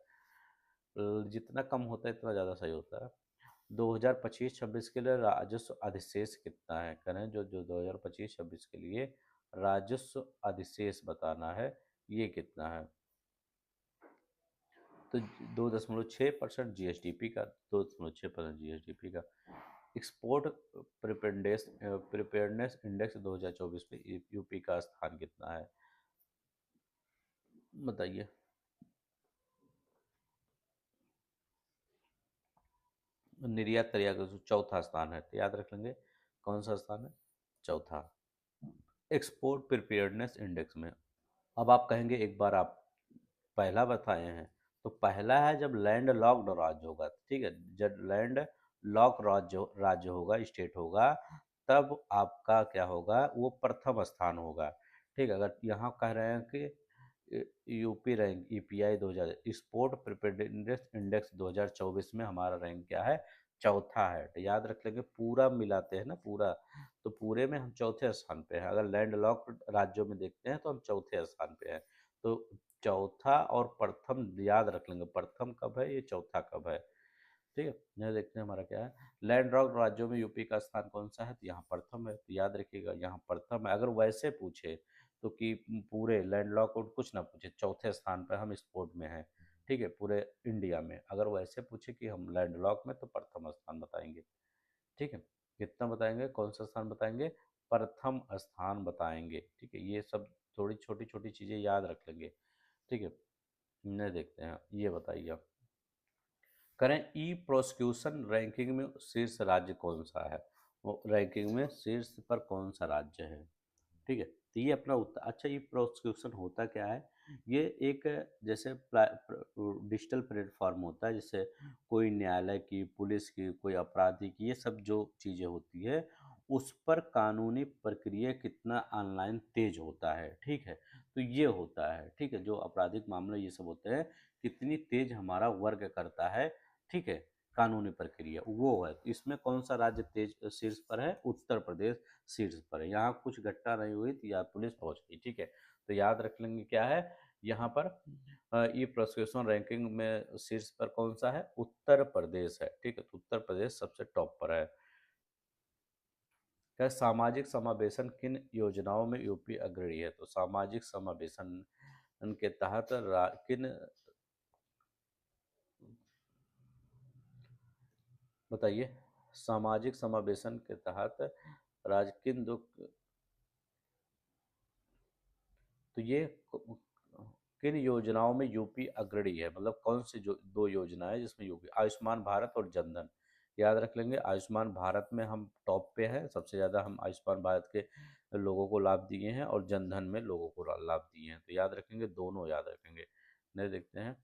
जितना कम होता है इतना ज़्यादा सही होता है। 2025-26 के लिए राजस्व अधिशेष कितना है? करें जो जो 2025-26 के लिए राजस्व अधिशेष बताना है, ये कितना है? तो 2.6% जीएसडीपी का, 2.6% जीएसडीपी का। एक्सपोर्ट प्रिपेयरनेस इंडेक्स 2024 में यूपी का स्थान कितना है? बताइए। निर्यात निर्यात का चौथा स्थान है, तो याद रख लेंगे कौन सा स्थान है? चौथा, एक्सपोर्ट प्रिपेयरनेस इंडेक्स में। अब आप कहेंगे एक बार आप पहला बताए हैं, तो पहला है जब लैंड लॉक्ड राज्य होगा। ठीक है, जब लैंड लॉक राज्य होगा, स्टेट होगा, तब आपका क्या होगा? वो प्रथम स्थान होगा। ठीक है, अगर यहाँ कह रहे हैं कि UP rank EPI 2000 export preparedness index 2024 में हमारा रैंक क्या है? चौथा है। तो याद रख लेंगे, पूरा मिलाते हैं ना पूरा, तो पूरे में हम चौथे स्थान पे हैं। अगर लैंड लॉक राज्यों में देखते हैं तो हम चौथे स्थान पे हैं। तो चौथा और प्रथम याद रख लेंगे, प्रथम कब है, ये चौथा कब है। ठीक है, यह देखते हैं हमारा क्या है। लैंड लॉक्ड राज्यों में यूपी का स्थान कौन सा है? तो यहाँ प्रथम है, तो याद रखिएगा यहाँ प्रथम है। अगर वैसे पूछे तो कि पूरे लैंड लॉक और कुछ ना पूछे, चौथे स्थान पर हम स्पोर्ट में हैं। ठीक है, पूरे इंडिया में अगर वैसे पूछे कि हम लैंड लॉक में, तो प्रथम स्थान बताएंगे। ठीक है, कितना बताएंगे, कौन सा स्थान बताएंगे? प्रथम स्थान बताएंगे। ठीक है, ये सब थोड़ी छोटी छोटी चीज़ें याद रख लेंगे। ठीक है, नहीं देखते हैं, ये बताइए आप। करें ई प्रोसिक्यूशन रैंकिंग में शीर्ष राज्य कौन सा है? वो रैंकिंग में शीर्ष पर कौन सा राज्य है? ठीक है, तो ये अपना उत्तर। अच्छा, ये प्रोसिक्यूशन होता क्या है? ये एक जैसे डिजिटल प्लेटफॉर्म होता है, जैसे कोई न्यायालय की, पुलिस की, कोई अपराधी की, ये सब जो चीज़ें होती है, उस पर कानूनी प्रक्रिया कितना ऑनलाइन तेज होता है। ठीक है, तो ये होता है। ठीक है, जो आपराधिक मामले ये सब होते हैं, कितनी तेज हमारा वर्क करता है। ठीक है, कानूनी प्रक्रिया वो है। इसमें कौन सा राज्य तेज शीर्ष पर है? उत्तर प्रदेश शीर्ष पर है। यहाँ कुछ घटना नहीं हुई तो या पुलिस पहुंच गई। ठीक है, तो याद रख लेंगे क्या है यहाँ पर, ये प्रोसिक्यूशन रैंकिंग में शीर्ष पर कौन सा है? उत्तर प्रदेश है। ठीक है, तो उत्तर प्रदेश सबसे टॉप पर है। क्या सामाजिक समावेशन किन योजनाओं में यूपी अग्रणी है? तो सामाजिक समावेशन के तहत किन, बताइए, सामाजिक समावेशन के तहत राज्य किन दो, तो ये किन योजनाओं में यूपी अग्रणी है? मतलब कौन सी जो दो योजनाएं जिसमें यूपी, आयुष्मान भारत और जनधन। याद रख लेंगे, आयुष्मान भारत में हम टॉप पे हैं, सबसे ज़्यादा हम आयुष्मान भारत के लोगों को लाभ दिए हैं, और जनधन में लोगों को लाभ दिए हैं। तो याद रखेंगे, दोनों याद रखेंगे। नहीं देखते हैं,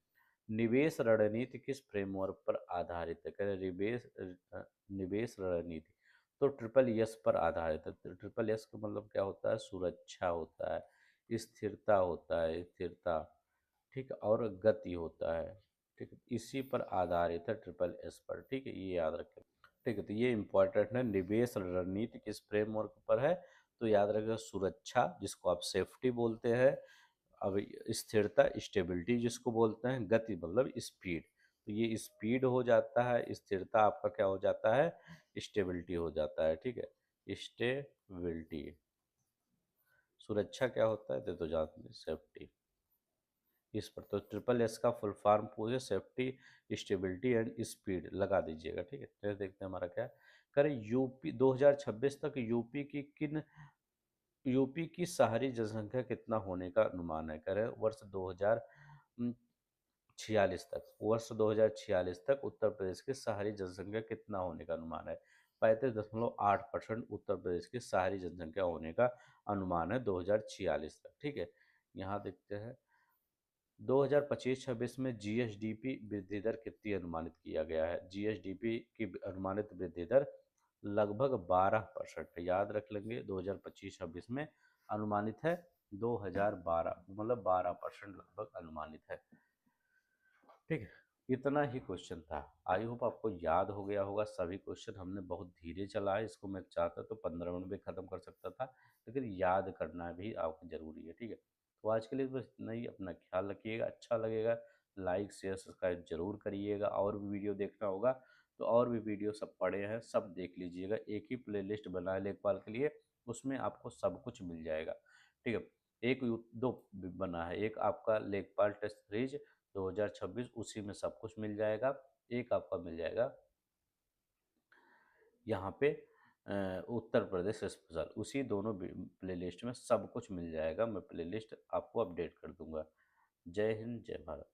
निवेश रणनीति किस फ्रेमवर्क पर आधारित है? कह रहे निवेश रणनीति, तो ट्रिपल एस पर आधारित है। तो ट्रिपल एस का मतलब क्या होता है? सुरक्षा होता है, स्थिरता होता है, स्थिरता, ठीक है, और गति होता है। ठीक है, इसी पर आधारित है ट्रिपल एस पर। ठीक है, ये याद रखें। ठीक है, तो ये इंपॉर्टेंट है, निवेश रणनीति किस फ्रेमवर्क पर है? तो याद रखें, सुरक्षा जिसको आप सेफ्टी बोलते हैं, अब स्थिरता स्टेबिलिटी जिसको बोलते हैं, गति मतलब स्पीड। तो ये स्पीड हो जाता है, स्थिरता आपका क्या हो जाता है? स्टेबिलिटी हो जाता है। ठीक है, स्टेबिलिटी, सुरक्षा क्या होता है, तो जानते हैं, सेफ्टी। इस पर तो ट्रिपल एस का फुल फॉर्म पूछे, सेफ्टी, स्टेबिलिटी एंड स्पीड लगा दीजिएगा, ठीक है। फिर देखते हैं हमारा क्या है। करें यूपी 2026 तक यूपी की शहरी जनसंख्या कितना होने का अनुमान है। करें वर्ष 2046 तक उत्तर प्रदेश की शहरी जनसंख्या कितना होने का अनुमान है। 35.8% उत्तर प्रदेश की शहरी जनसंख्या होने का अनुमान है 2046 तक, ठीक है। यहाँ देखते हैं 2025-26 में जीएसडीपी वृद्धि दर कितनी अनुमानित किया गया है। जीएसडीपी की अनुमानित वृद्धि दर लगभग 12% याद रख लेंगे। 2025-26 में अनुमानित है 2012, मतलब 12% लगभग अनुमानित है, ठीक है। इतना ही क्वेश्चन था। आई होप आपको याद हो गया होगा सभी क्वेश्चन। हमने बहुत धीरे चला है इसको, मैं चाहता तो 15 मिनट में ख़त्म कर सकता था, लेकिन याद करना भी आपको ज़रूरी है, ठीक है। तो आज के लिए बस इतना ही। अपना ख्याल रखिएगा। अच्छा लगेगा लाइक शेयर सब्सक्राइब जरूर करिएगा। और भी वीडियो देखना होगा तो और भी वीडियो सब पड़े हैं, सब देख लीजिएगा। एक ही प्लेलिस्ट बना है लेखपाल के लिए, उसमें आपको सब कुछ मिल जाएगा, ठीक है। एक दो बना है, एक आपका लेखपाल टेस्ट सीरीज 2026, उसी में सब कुछ मिल जाएगा। एक आपका मिल जाएगा यहाँ पे उत्तर प्रदेश स्पेशल, उसी दोनों प्लेलिस्ट में सब कुछ मिल जाएगा। मैं प्लेलिस्ट आपको अपडेट कर दूंगा। जय हिंद, जय भारत।